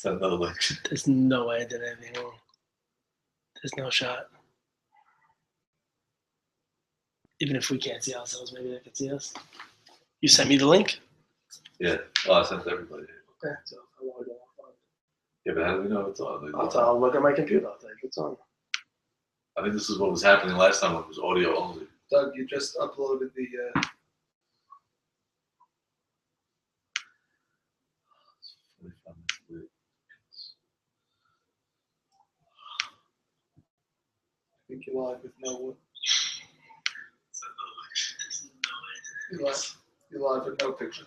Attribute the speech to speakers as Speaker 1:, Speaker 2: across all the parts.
Speaker 1: Send another link.
Speaker 2: There's no way I did anything wrong. There's no shot. Even if we can't see ourselves, maybe they can see us. You sent me the link?
Speaker 1: Yeah. Oh, I sent it to everybody.
Speaker 2: Okay, so I want to go on.
Speaker 1: Yeah, but how do we know it's on?
Speaker 2: I'll look at my computer. I'll tell you if it's on.
Speaker 1: I think this is what was happening last time when it was audio only.
Speaker 3: Doug, you just uploaded the. I think you're live with no one. You're live with no picture.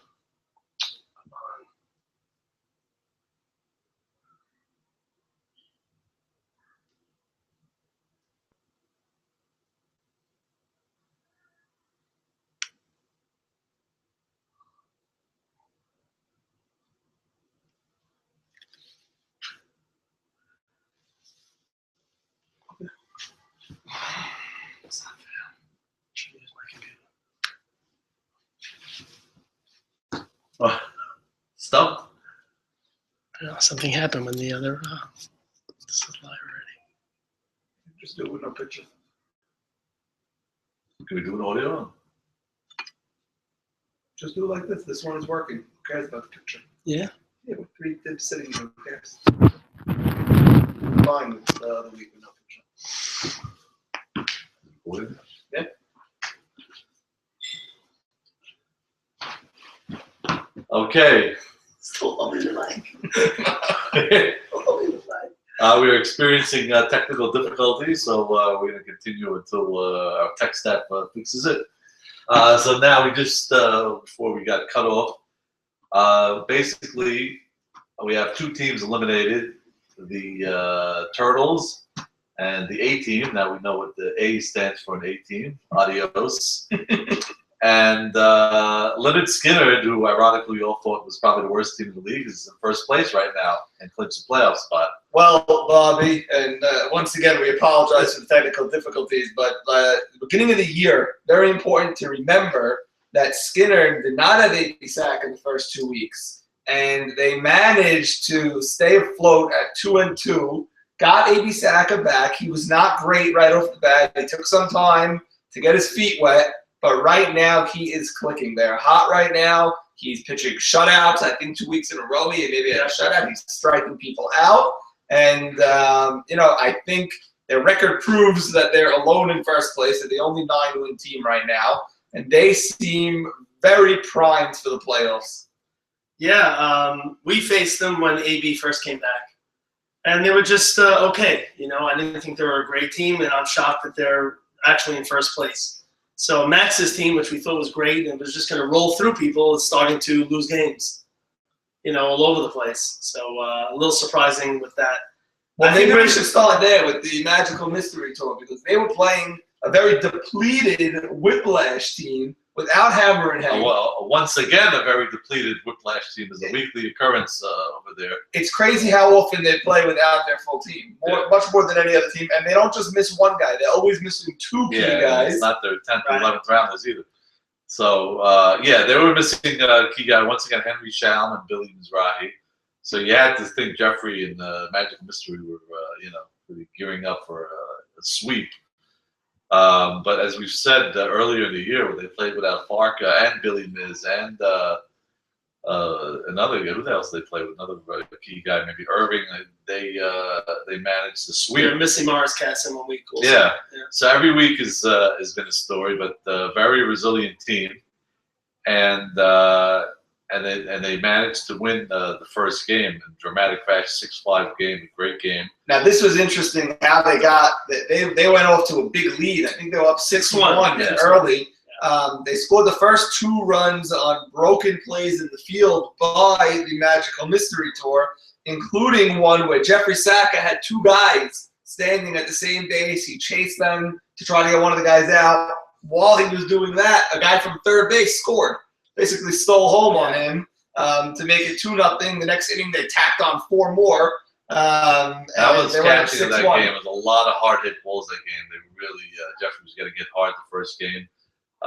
Speaker 2: It's not fair. Should use my computer.
Speaker 1: Oh, stumped?
Speaker 2: I know, something happened when the other. This is live already.
Speaker 3: Just do it with no picture.
Speaker 1: Can we do an audio?
Speaker 3: Just do it like this. This one is working. Who cares about the picture?
Speaker 2: Yeah.
Speaker 3: Yeah, with 3 dibs sitting here. Who cares? Fine with the other week with no picture. Yeah.
Speaker 1: Okay.
Speaker 3: Still loving the mic.
Speaker 1: We are experiencing technical difficulties, so we're going to continue until our tech staff fixes it. So now we just, before we got cut off, basically we have 2 teams eliminated, the Turtles and the A team. Now we know what the A stands for, an A team. Adios. And Leonard Skinner, who ironically we all thought was probably the worst team in the league, is in first place right now and clinched the playoff spot.
Speaker 3: Well, Bobby, and once again, we apologize for the technical difficulties, but the beginning of the year, very important to remember that Skinner did not have a sack in the first 2 weeks, and they managed to stay afloat at 2-2, got A.B. Saka back. He was not great right off the bat. It took some time to get his feet wet, but right now he is clicking. They're hot right now. He's pitching shutouts. I think 2 weeks in a row he maybe had a shutout. He's striking people out. And, I think their record proves that they're alone in first place. They're the only 9-win team right now. And they seem very primed for the playoffs.
Speaker 2: Yeah, we faced them when AB first came back. And they were just okay. I didn't think they were a great team, and I'm shocked that they're actually in first place. So Max's team, which we thought was great and was just going to roll through people, is starting to lose games. All over the place. So a little surprising with that.
Speaker 3: Well, maybe we should start there with the Magical Mystery Tour, because they were playing a very depleted Whiplash team without Hammer and Hank.
Speaker 1: Well, once again, a very depleted Whiplash team is a weekly occurrence over there.
Speaker 3: It's crazy how often they play without their full team, much more than any other team. And they don't just miss one guy; they're always missing 2 key guys.
Speaker 1: It's not their 10th or 11th rounders either. So, they were missing a key guy. Once again, Henry Shalm and Billy Mizrahi. So you had to think Jeffrey and Magical Mystery were, really gearing up for a sweep. But as we've said earlier in the year, when they played without Farka and Billy Miz and another guy, who else they played with? Another key guy, maybe Irving. They managed to sweep.
Speaker 2: They're missing Morris Katz in 1 week. Also.
Speaker 1: Yeah. So every week has been a story, but a very resilient team, and they managed to win the first game in dramatic fashion, 6-5 game, a great game.
Speaker 3: Now this was interesting how they went off to a big lead. I think they were up 6-1 early. They scored the first 2 runs on broken plays in the field by the Magical Mystery Tour, including one where Jeffrey Saka had 2 guys standing at the same base. He chased them to try to get one of the guys out. While he was doing that, a guy from third base scored, basically stole home on him to make it 2-0. The next inning, they tacked on 4 more.
Speaker 1: That was catching in that game. It was a lot of hard hit balls that game. They really, Jeffrey was going to get hard the first game.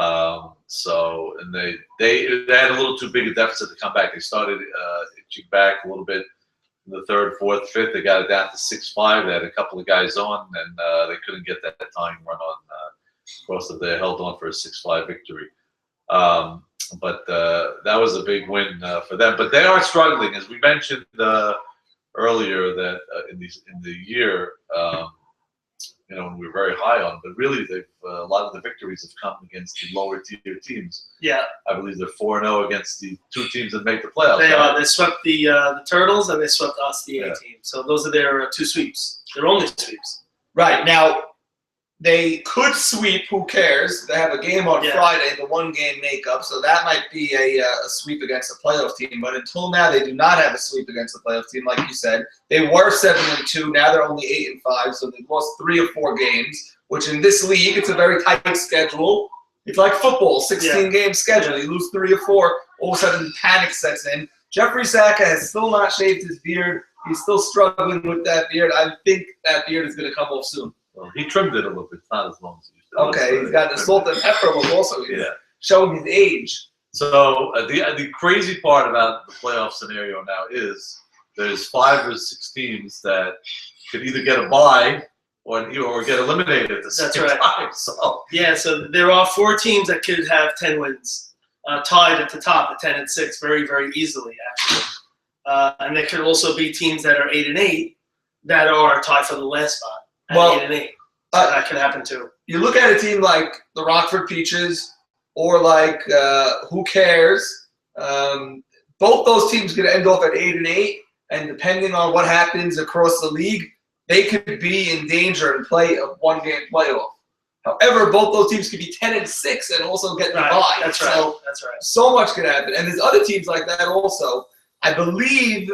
Speaker 1: And they had a little too big a deficit to come back. They started inching back a little bit. in the third, fourth, fifth. They got it down to 6-5. They had a couple of guys on, and they couldn't get that tying run on. Of course, they held on for a 6-5 victory. But that was a big win for them. But they are struggling, as we mentioned earlier, that in the year, when we were very high on. But really, a lot of the victories have come against the lower tier teams.
Speaker 2: Yeah,
Speaker 1: I believe they're 4-0 against the 2 teams that make the playoffs.
Speaker 2: They
Speaker 1: right?
Speaker 2: are. They swept the Turtles and they swept us, the A team. So those are their 2 sweeps. Their only sweeps.
Speaker 3: Right. Now, they could sweep, who cares? They have a game on Friday, the 1-game makeup, so that might be a sweep against a playoff team. But until now, they do not have a sweep against a playoff team, like you said. They were 7-2, now they're only 8-5, so they've lost 3 or 4 games, which in this league, it's a very tight schedule. It's like football, 16-game schedule. You lose 3 or 4, all of a sudden panic sets in. Jeffrey Saka has still not shaved his beard. He's still struggling with that beard. I think that beard is going to come off soon.
Speaker 1: Well, he trimmed it a little bit. It's not as long as he used to.
Speaker 3: Okay, he's got the salt and pepper look also. He's showing his age.
Speaker 1: So the crazy part about the playoff scenario now is there's 5 or 6 teams that could either get a bye or get eliminated at the same time. So
Speaker 2: so there are 4 teams that could have 10 wins, tied at the top at 10-6, very, very easily actually. And there could also be teams that are 8-8 that are tied for the last spot. Well, 8-8. So that could happen too.
Speaker 3: You look at a team like the Rockford Peaches or like Who Cares? Both those teams could end off at 8-8, and depending on what happens across the league, they could be in danger and play a 1-game playoff. However, both those teams could be 10-6 and also get the bye.
Speaker 2: That's right.
Speaker 3: So,
Speaker 2: that's right.
Speaker 3: So much could happen, and there's other teams like that also. I believe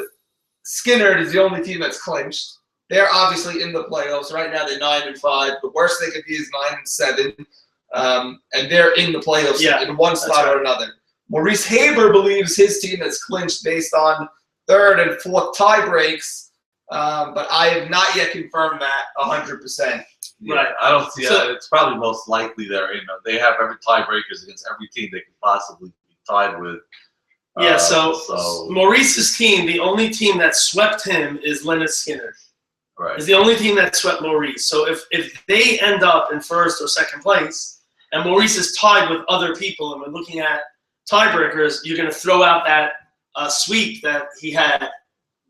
Speaker 3: Skinner is the only team that's clinched. They're obviously in the playoffs. Right now they're 9-5. The worst they could be is 9-7. And they're in the playoffs in one spot or another. Maurice Haber believes his team has clinched based on 3rd and 4th tie breaks. But I have not yet confirmed that 100%.
Speaker 1: Yeah, right. I don't see it's probably most likely they have every tiebreakers against every team they could possibly be tied with.
Speaker 2: So Maurice's team, the only team that swept him is Leonard Skinner.
Speaker 1: Right.
Speaker 2: Is the only team that swept Maurice. So if they end up in 1st or 2nd place, and Maurice is tied with other people, and we're looking at tiebreakers, you're going to throw out that sweep that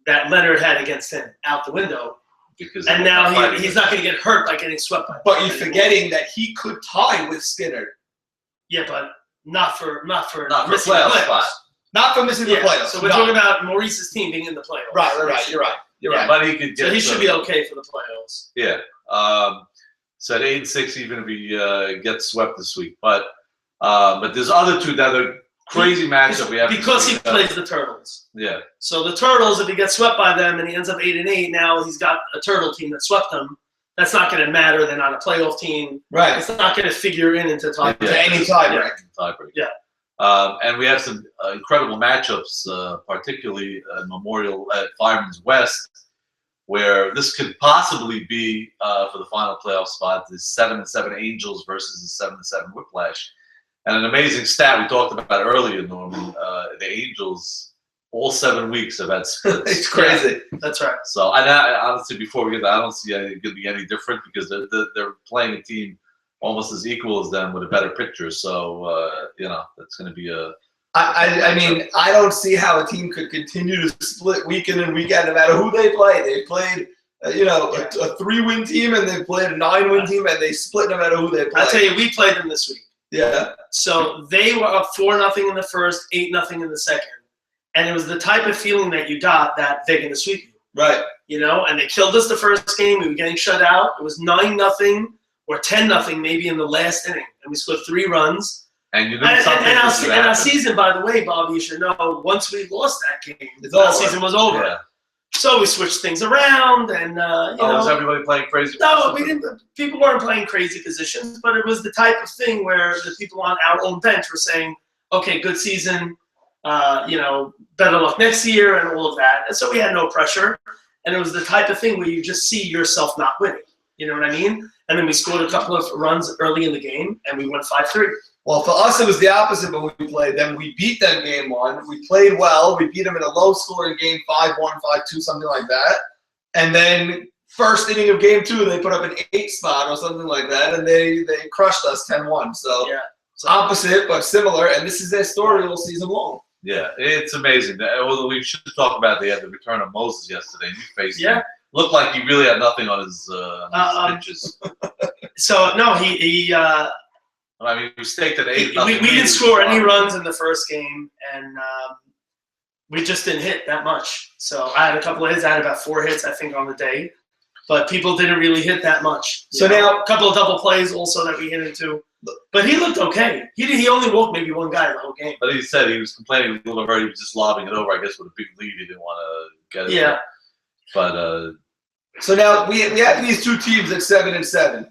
Speaker 2: that Leonard had against him out the window. And now he's not going to get hurt by getting swept by.
Speaker 3: But you're forgetting that he could tie with Skinner.
Speaker 2: Yeah, but not for
Speaker 1: missing the playoffs.
Speaker 3: Not for missing the playoffs.
Speaker 2: So we're talking about Maurice's team being in the playoffs.
Speaker 3: Right. You're right.
Speaker 1: But he could get.
Speaker 2: So he should be okay for the playoffs.
Speaker 1: Yeah. So at 8-6, even if he gets swept this week, but there's other 2 that are crazy matchup we have
Speaker 2: because he plays the Turtles.
Speaker 1: Yeah.
Speaker 2: So the Turtles, if he gets swept by them and he ends up 8-8, now he's got a Turtle team that swept him. That's not going to matter. They're not a playoff team.
Speaker 3: Right.
Speaker 2: It's not going to figure into
Speaker 3: any tiebreak.
Speaker 1: Yeah. And we have some incredible matchups, particularly Memorial at Fireman's West, where this could possibly be for the final playoff spot. The 7-7 Angels versus the 7-7 Whiplash. And an amazing stat we talked about earlier, Norman, the Angels, all 7 weeks have had splits.
Speaker 3: It's crazy.
Speaker 2: Yeah, that's right.
Speaker 1: So, honestly, before we get that, I don't see it going to be any different because they're playing a team almost as equal as them with a better pitcher. So, that's going to be a...
Speaker 3: I mean, I don't see how a team could continue to split week in and week out no matter who they play. They played, a 3-win team and they played a 9-win team and they split no matter who they play.
Speaker 2: I'll tell you, we played them this week.
Speaker 3: Yeah.
Speaker 2: So they were up 4-0 in the first, 8-0 in the second. And it was the type of feeling that you got that they're going to sweep you.
Speaker 3: Right.
Speaker 2: And they killed us the first game. We were getting shut out. It was 9-0 or 10-0 maybe in the last inning. And we scored 3 runs.
Speaker 1: And you know something. And
Speaker 2: our season, by the way, Bob, you should know, once we lost that game, our season was over. Yeah. So we switched things around, and
Speaker 1: was everybody playing crazy?
Speaker 2: No, we didn't. People weren't playing crazy positions, but it was the type of thing where the people on our own bench were saying, "Okay, good season, better luck next year," and all of that. And so we had no pressure, and it was the type of thing where you just see yourself not winning. You know what I mean? and then we scored a couple of runs early in the game, and we went 5-3.
Speaker 3: Well, for us, it was the opposite when we played them. We beat them game 1. We played well. We beat them in a low-scoring game, 5-1, 5-2, something like that. And then first inning of game 2, they put up an 8 spot or something like that, and they crushed us 10-1. So
Speaker 2: Yeah.
Speaker 3: opposite but similar, and this is their story all season long.
Speaker 1: Yeah, it's amazing. Well, we should talk about the return of Moses yesterday. You faced him. Looked like he really had nothing on his pitches.
Speaker 2: So no, he
Speaker 1: I mean, we staked at 8.
Speaker 2: we didn't score any runs in the first game, and we just didn't hit that much. So I had a couple of hits. I had about 4 hits, I think, on the day, but people didn't really hit that much.
Speaker 3: So now
Speaker 2: a couple of double plays also that we hit into. But he looked okay. He only walked maybe 1 guy the whole game.
Speaker 1: But he said he was complaining a little bit. He was just lobbing it over. I guess with a big lead, he didn't want to get it.
Speaker 2: Yeah.
Speaker 1: But
Speaker 3: so now we have these 2 teams at 7-7,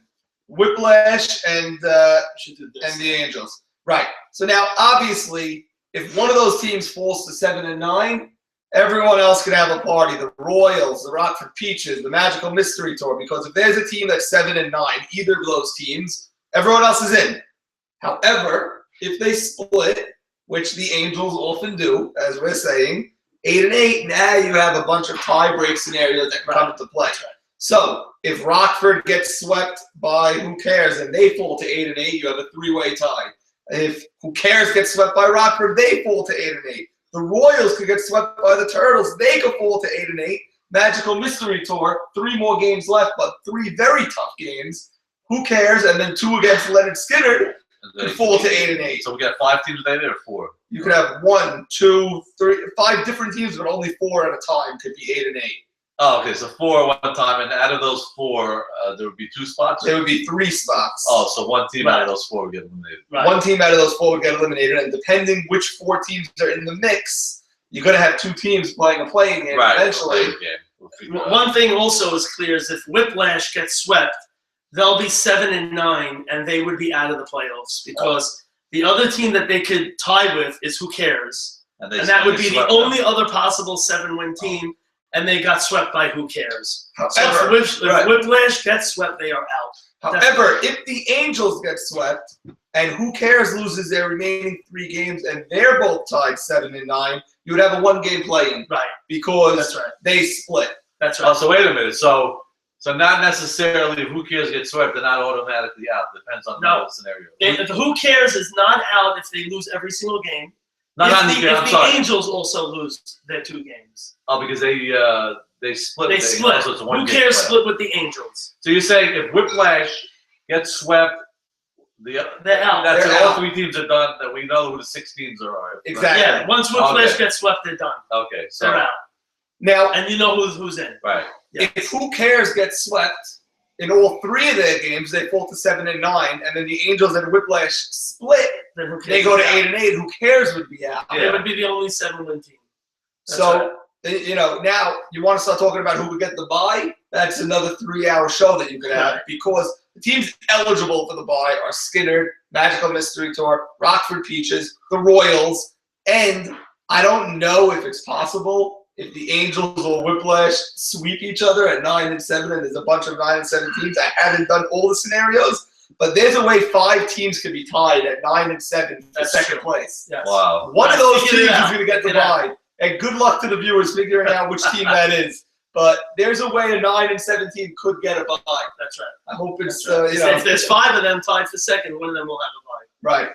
Speaker 3: Whiplash and the Angels. Right. So now obviously, if one of those teams falls to 7-9, everyone else can have a party. The Royals, the Rockford Peaches, the Magical Mystery Tour. Because if there's a team that's 7-9, either of those teams, everyone else is in. However, if they split, which the Angels often do, as we're saying, 8-8, now you have a bunch of tie-break scenarios that come into play. So if Rockford gets swept by Who Cares and they fall to 8-8, you have a 3-way tie. If Who Cares gets swept by Rockford, they fall to 8-8. The Royals could get swept by the Turtles. They could fall to 8-8. Magical Mystery Tour, 3 more games left, but 3 very tough games. Who Cares? And then 2 against Leonard Skinner could fall to 8-8.
Speaker 1: So we got 5 teams today or 4?
Speaker 3: You could have 1, 2, 3, 5 different teams, but only 4 at a time could be 8-8.
Speaker 1: Oh, okay. So 4 at one time, and out of those 4, there would be 2 spots.
Speaker 3: There would be 3 spots.
Speaker 1: Oh, so 1 team out of those 4 would get eliminated.
Speaker 2: Right.
Speaker 3: 1 team out of those 4 would get eliminated, and depending which 4 teams are in the mix, you're going to have 2 teams playing a playing game eventually.
Speaker 2: One thing also is clear is if Whiplash gets swept, they'll be 7-9, and they would be out of the playoffs because the other team that they could tie with is Who Cares, and that would be the only other possible 7-win team, and they got swept by Who Cares.
Speaker 3: However,
Speaker 2: so if Whiplash gets swept, they are out.
Speaker 3: However, if the Angels get swept and Who Cares loses their remaining 3 games and they're both tied 7-9, you would have a 1-game play-in.
Speaker 2: Right.
Speaker 3: Because they split.
Speaker 2: That's right.
Speaker 1: Oh, so wait a minute. So not necessarily if Who Cares get swept, they're not automatically out. Depends on the scenario.
Speaker 2: If Who Cares is not out if they lose every single game.
Speaker 1: If
Speaker 2: the Angels also lose their 2 games.
Speaker 1: Oh, because they split.
Speaker 2: They split.
Speaker 1: So it's a
Speaker 2: Who Cares split with the Angels.
Speaker 1: So you're saying if Whiplash gets swept, they're out. That's
Speaker 3: They're
Speaker 1: all
Speaker 3: out.
Speaker 1: 3 teams are done. That we know who the 6 teams are.
Speaker 3: Exactly.
Speaker 2: Yeah. Once Whiplash gets swept, they're done.
Speaker 1: Okay. So
Speaker 2: they're out.
Speaker 3: Now,
Speaker 2: and you know who's in.
Speaker 1: Right.
Speaker 2: Yeah.
Speaker 3: If Who Cares gets swept in all 3 of their games, they fall to 7-9, and then the Angels and Whiplash split. They go to 8-8. Who Cares would be out.
Speaker 2: They would be the only 7-win team. That's
Speaker 3: so now you want to start talking about who would get the bye. That's another 3-hour show that you could have because the teams eligible for the bye are Skinner, Magical Mystery Tour, Rockford Peaches, the Royals, and I don't know if it's possible if the Angels or Whiplash sweep each other at 9-7, and there's a bunch of 9-7 teams. I haven't done all the scenarios, but there's a way 5 teams could be tied at 9-7 for second place.
Speaker 2: Yes.
Speaker 1: Wow.
Speaker 3: One of those teams is going to get the bye. And good luck to the viewers figuring out which team that is. But there's a way a 9-7 team could get a bye.
Speaker 2: That's right.
Speaker 3: I hope it's
Speaker 2: if there's 5 of them tied for second, one of them will have a bye.
Speaker 3: Right.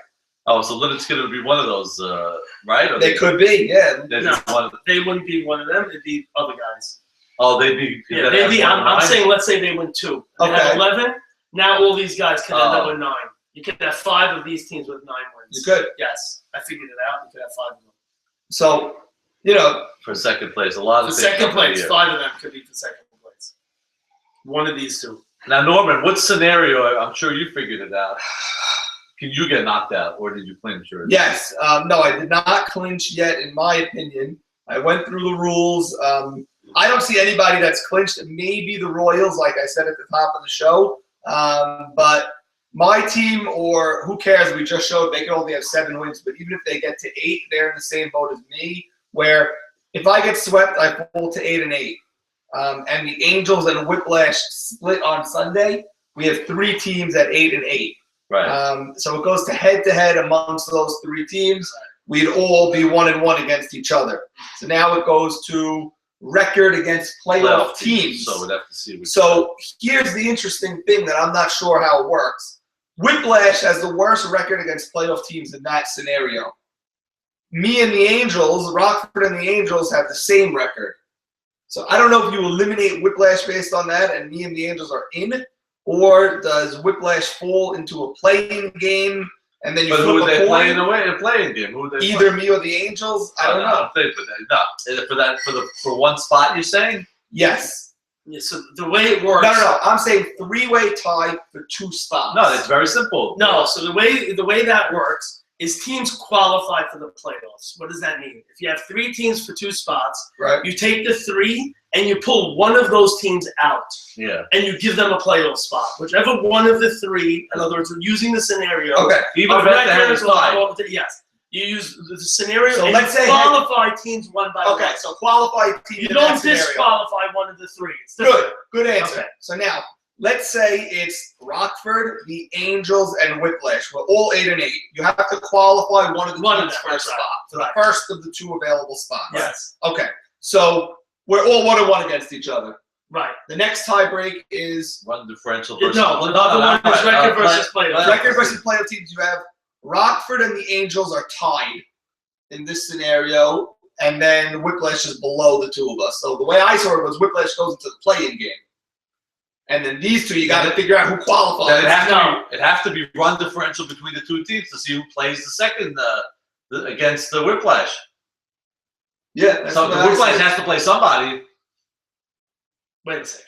Speaker 1: Oh, so Leonard Skinner would be one of those, right? Or
Speaker 3: they could be, yeah.
Speaker 2: No, they wouldn't be one of them. It'd be other guys.
Speaker 1: Oh, they'd be.
Speaker 2: Yeah, they'd be. I'm saying, let's say they win 2. They have 11. Now all these guys can end up with 9. You could have 5 of these teams with 9 wins.
Speaker 3: You could.
Speaker 2: Yes, I figured it out. You could have 5 of them.
Speaker 3: So,
Speaker 1: for second place, a lot of
Speaker 2: for second place, 5 of them could be for second place. One of these 2.
Speaker 1: Now, Norman, what scenario? I'm sure you figured it out. Can you get knocked out, or did you clinch yours?
Speaker 3: Yes. No, I did not clinch yet, in my opinion. I went through the rules. I don't see anybody that's clinched. Maybe the Royals, like I said at the top of the show. But my team, or Who Cares, we just showed they can only have 7 wins. But even if they get to 8, they're in the same boat as me, where if I get swept, I fall to 8-8. And the Angels and Whiplash split on Sunday. we have 3 teams at 8-8.
Speaker 1: Right.
Speaker 3: So it goes to head amongst those 3 teams. We'd all be 1-1 against each other. So now it goes to record against playoff teams.
Speaker 1: So we'd have to see.
Speaker 3: So here's the interesting thing that I'm not sure how it works. Whiplash has the worst record against playoff teams in that scenario. Me and the Angels, Rockford and the Angels have the same record. So I don't know if you eliminate Whiplash based on that and me and the Angels are in, or does Whiplash fall into a playing game and then you flip a coin?
Speaker 1: Who would they play in a playing game? Who would they
Speaker 3: Either
Speaker 1: play?
Speaker 3: me or the Angels? I don't know.
Speaker 1: For one spot, you're saying?
Speaker 3: Yes.
Speaker 2: Yeah, so the way it works.
Speaker 3: No. I'm saying 3-way tie for 2 spots.
Speaker 1: No, it's very simple.
Speaker 2: No, so the way that works is teams qualify for the playoffs. What does that mean? If you have 3 teams for 2 spots,
Speaker 3: Right.
Speaker 2: you take the 3 and you pull one of those teams out.
Speaker 1: Yeah.
Speaker 2: And you give them a playoff spot. Whichever one of the 3, in other words, we're using the scenario.
Speaker 3: Okay.
Speaker 1: Even if
Speaker 2: records
Speaker 1: it's tied.
Speaker 2: yes. You use the scenario
Speaker 3: So
Speaker 2: and
Speaker 3: let's
Speaker 2: you
Speaker 3: say
Speaker 2: qualify teams one by one.
Speaker 3: Okay, so qualified team.
Speaker 2: You
Speaker 3: in
Speaker 2: don't
Speaker 3: that scenario.
Speaker 2: disqualify one of the 3. It's
Speaker 3: Good answer.
Speaker 2: Okay.
Speaker 3: So now, let's say it's Rockford, the Angels, and Whiplash. We're all 8-8. You have to qualify one of the teams for a spot. For the first of the 2 available spots.
Speaker 2: Yes.
Speaker 3: Okay, so we're all 1-1 against each other.
Speaker 2: Right.
Speaker 3: The next tiebreak is
Speaker 1: Run differential versus.
Speaker 2: No, the other one is record versus playoff.
Speaker 3: record versus playoff teams. You have Rockford and the Angels are tied in this scenario, and then Whiplash is below the 2 of us. So the way I saw it was Whiplash goes into the play-in game. And then these 2, you got to figure out who qualifies.
Speaker 1: It has to be run differential between the 2 teams to see who plays the second against the Whiplash.
Speaker 3: Yeah. That's
Speaker 1: So
Speaker 3: what
Speaker 1: the
Speaker 3: I
Speaker 1: Whiplash
Speaker 3: said.
Speaker 1: has to play somebody.
Speaker 2: Wait a second.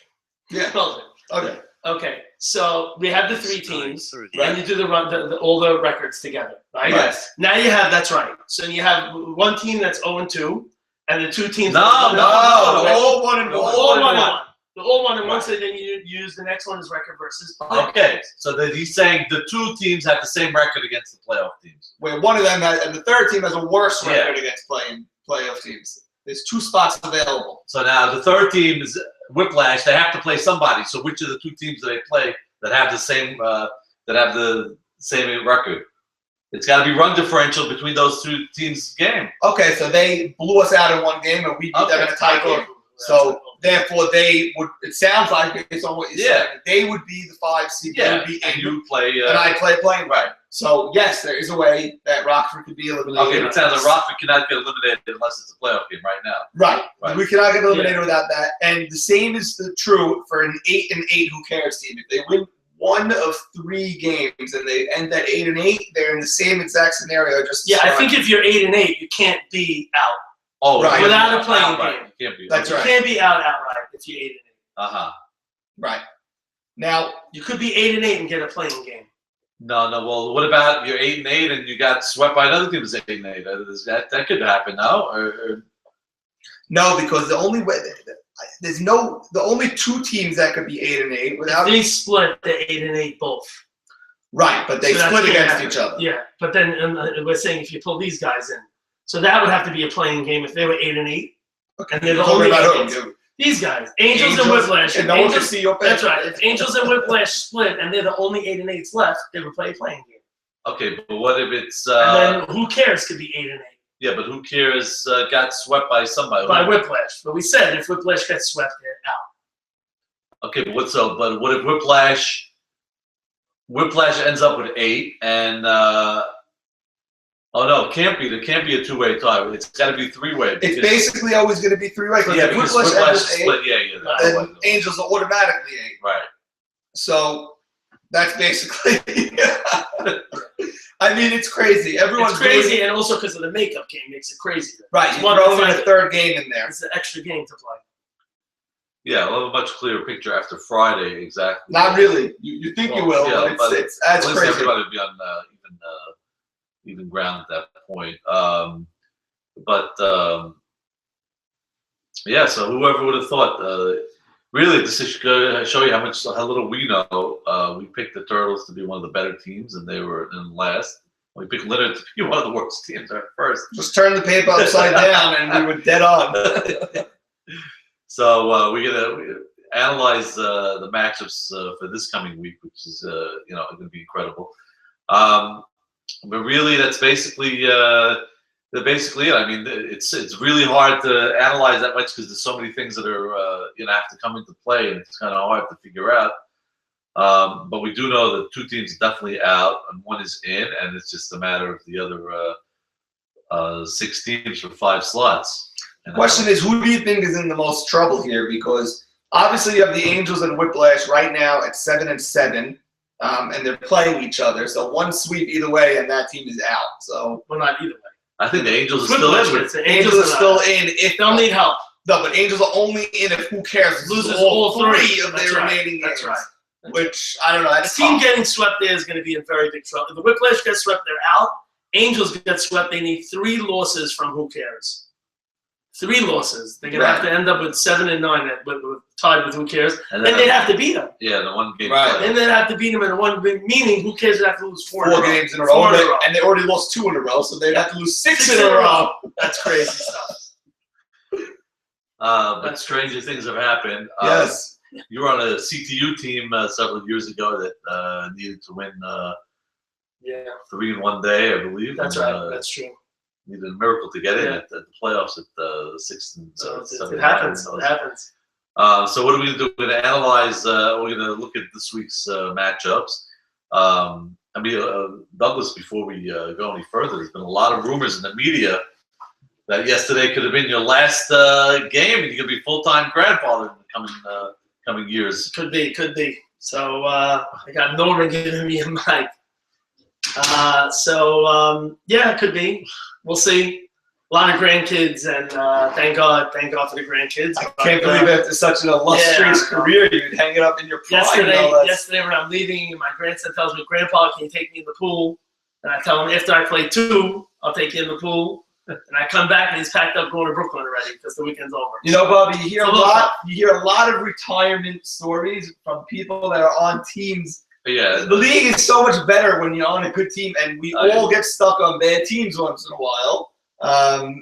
Speaker 3: Yeah.
Speaker 2: Hold it.
Speaker 3: Okay.
Speaker 2: Okay. So we have the 3 teams,
Speaker 3: Right.
Speaker 2: and you do all the records together, right?
Speaker 3: Yes.
Speaker 2: Now you have that's right. So you have one team that's 0-2, and the 2 teams.
Speaker 1: No,
Speaker 2: that
Speaker 3: No,
Speaker 2: are
Speaker 3: all 1-1.
Speaker 2: all 1-1. The all 1-1.
Speaker 1: Right.
Speaker 2: So then you use the next one as record versus.
Speaker 1: Okay, so that he's saying the 2 teams have the same record against the playoff teams.
Speaker 3: Where one of them has, and the third team has a worse
Speaker 1: Yeah.
Speaker 3: record against playing playoff teams. There's 2 spots available.
Speaker 1: So now the 3rd team is Whiplash. They have to play somebody. So which of the 2 teams do they play that have the same record? It's got to be run differential between those 2 teams' game.
Speaker 3: Okay, so they blew us out in one game, and we beat them in a tie game. So therefore, they would. It sounds like based on what you're saying, they would be the 5 seed. They would be
Speaker 1: and
Speaker 3: 8,
Speaker 1: you play.
Speaker 3: and I play playing.
Speaker 1: Right.
Speaker 3: So yes, there is a way that Rockford could be eliminated.
Speaker 1: Okay, but it sounds like Rockford cannot get eliminated unless it's a playoff game right now.
Speaker 3: Right.
Speaker 1: Right.
Speaker 3: We cannot get eliminated without that. And the same is true for an 8-8 who cares team. If they win 1 of 3 games and they end at 8-8, they're in the same exact scenario. Just
Speaker 2: I think if you're 8-8, you can't be out.
Speaker 1: Oh,
Speaker 3: Right.
Speaker 2: Without a playing
Speaker 1: right.
Speaker 2: game.
Speaker 1: You can't be.
Speaker 3: That's
Speaker 2: You
Speaker 3: right.
Speaker 2: can't be out outright if you're 8-8.
Speaker 1: Uh-huh.
Speaker 3: right. Now,
Speaker 2: You could be 8-8 and get a playing game.
Speaker 1: No. Well, what about you're 8-8 and you got swept by another team who's 8-8? That could happen, no? Or
Speaker 3: no, because the only way the only 2 teams that could be 8-8 without
Speaker 2: If they split, they're 8-8 both.
Speaker 3: right, but they
Speaker 2: So that's
Speaker 3: split
Speaker 2: gonna
Speaker 3: against
Speaker 2: happen.
Speaker 3: each other.
Speaker 2: Yeah, but then we're saying if you pull these guys in, so that would have to be a playing game if they were 8-8, and they're the
Speaker 3: Don't
Speaker 2: only
Speaker 3: worry about
Speaker 2: 8-8s.
Speaker 3: who.
Speaker 2: These guys, Angels and Whiplash.
Speaker 3: and
Speaker 2: If
Speaker 3: no one can
Speaker 2: Angels,
Speaker 3: see your pay.
Speaker 2: that's right. If Angels and Whiplash split and they're the only 8-8s left, they would play a playing game.
Speaker 1: okay, but what if it's
Speaker 2: And then who cares could be 8-8
Speaker 1: yeah, but who cares? Got swept by somebody.
Speaker 2: by Whiplash. But we said if Whiplash gets swept, they're out.
Speaker 1: Okay, but what if Whiplash ends up with 8 and oh no, it can't be. There can't be a 2-way tie. It's got to be 3-way.
Speaker 3: It's basically always going to be 3-way.
Speaker 1: yeah,
Speaker 3: If
Speaker 1: because
Speaker 3: Whiplash
Speaker 1: Whiplash
Speaker 3: enters
Speaker 1: is
Speaker 3: 8,
Speaker 1: split. Yeah.
Speaker 3: then Angels are automatically 8.
Speaker 1: Right.
Speaker 3: So that's basically. I mean, it's crazy. Everyone's
Speaker 2: It's crazy,
Speaker 3: doing,
Speaker 2: and also because of the makeup game makes it crazy.
Speaker 3: right.
Speaker 2: It's
Speaker 3: You
Speaker 2: one
Speaker 3: throw in
Speaker 2: that's
Speaker 3: a 3rd game in there.
Speaker 2: It's an extra game to play.
Speaker 1: Yeah, we'll have a much clearer picture after Friday. Exactly.
Speaker 3: Not really. You think you will,
Speaker 1: yeah,
Speaker 3: but it's that's
Speaker 1: at least
Speaker 3: crazy.
Speaker 1: everybody would be on even ground at that point. Yeah. So whoever would have thought? Really, this is going to show you how little we know. We picked the Turtles to be one of the better teams, and they were in last. We picked Leonard to be one of the worst teams at first.
Speaker 3: Just turn the paper upside down, and we were dead on.
Speaker 1: So analyze the matchups for this coming week, which is going to be incredible. But really, that's basically it. I mean, it's really hard to analyze that much because there's so many things that are have to come into play, and it's kind of hard to figure out. But we do know that 2 teams are definitely out and 1 is in, and it's just a matter of the other 6 teams for 5 slots.
Speaker 3: The question is, who do you think is in the most trouble here? Because obviously you have the Angels and Whiplash right now at 7-7, and they're playing each other. So 1 sweep either way, and that team is out. So
Speaker 2: not either way.
Speaker 1: I think the Angels are still in.
Speaker 3: The Angels are still in. If
Speaker 2: they'll need help.
Speaker 3: No, but Angels are only in if Who Cares
Speaker 2: loses all 3
Speaker 3: of their remaining games.
Speaker 2: That's right.
Speaker 3: Which, I don't know.
Speaker 2: A team getting swept there is going to be in very big trouble. If the Whiplash gets swept, they're out. Angels get swept, they need 3 losses from Who Cares. 3 losses. They're going to have to end up with 7 and 9, tied with Who Cares. And then they'd have to beat them.
Speaker 1: Yeah, the 1 game.
Speaker 3: Right.
Speaker 2: And they'd have to beat them in 1 big, meaning Who Cares would have to lose 4
Speaker 3: games in a row. And they already lost 2 in a row, so they'd have to lose 6 in a row.
Speaker 2: That's crazy stuff.
Speaker 1: But stranger things have happened.
Speaker 3: Yes.
Speaker 1: You were on a CTU team several years ago that needed to win 3 in 1 day, I believe.
Speaker 2: That's right. That's true.
Speaker 1: Needed a miracle to get in at the playoffs at the 6th and 7th.
Speaker 2: It happens. It happens.
Speaker 1: So what are we going to do? We're going to analyze. We're going to look at this week's matchups. Douglas, before we go any further, there's been a lot of rumors in the media that yesterday could have been your last game, and you're going to be full-time grandfather in the coming years.
Speaker 2: Could be. So I got Norman giving me a mic. It could be. We'll see. A lot of grandkids, and thank God for the grandkids.
Speaker 3: I can't believe after such an illustrious career, you'd hang it up in your pride.
Speaker 2: Yesterday when I'm leaving, my grandson tells me, "Grandpa, can you take me in the pool?" And I tell him, after I play 2, I'll take you in the pool. And I come back and he's packed up going to Brooklyn already because the weekend's over.
Speaker 3: You know, Bobby, you hear a lot of retirement stories from people that are on teams.
Speaker 1: Yeah,
Speaker 3: the league is so much better when you're on a good team, and we all get stuck on bad teams once in a while. I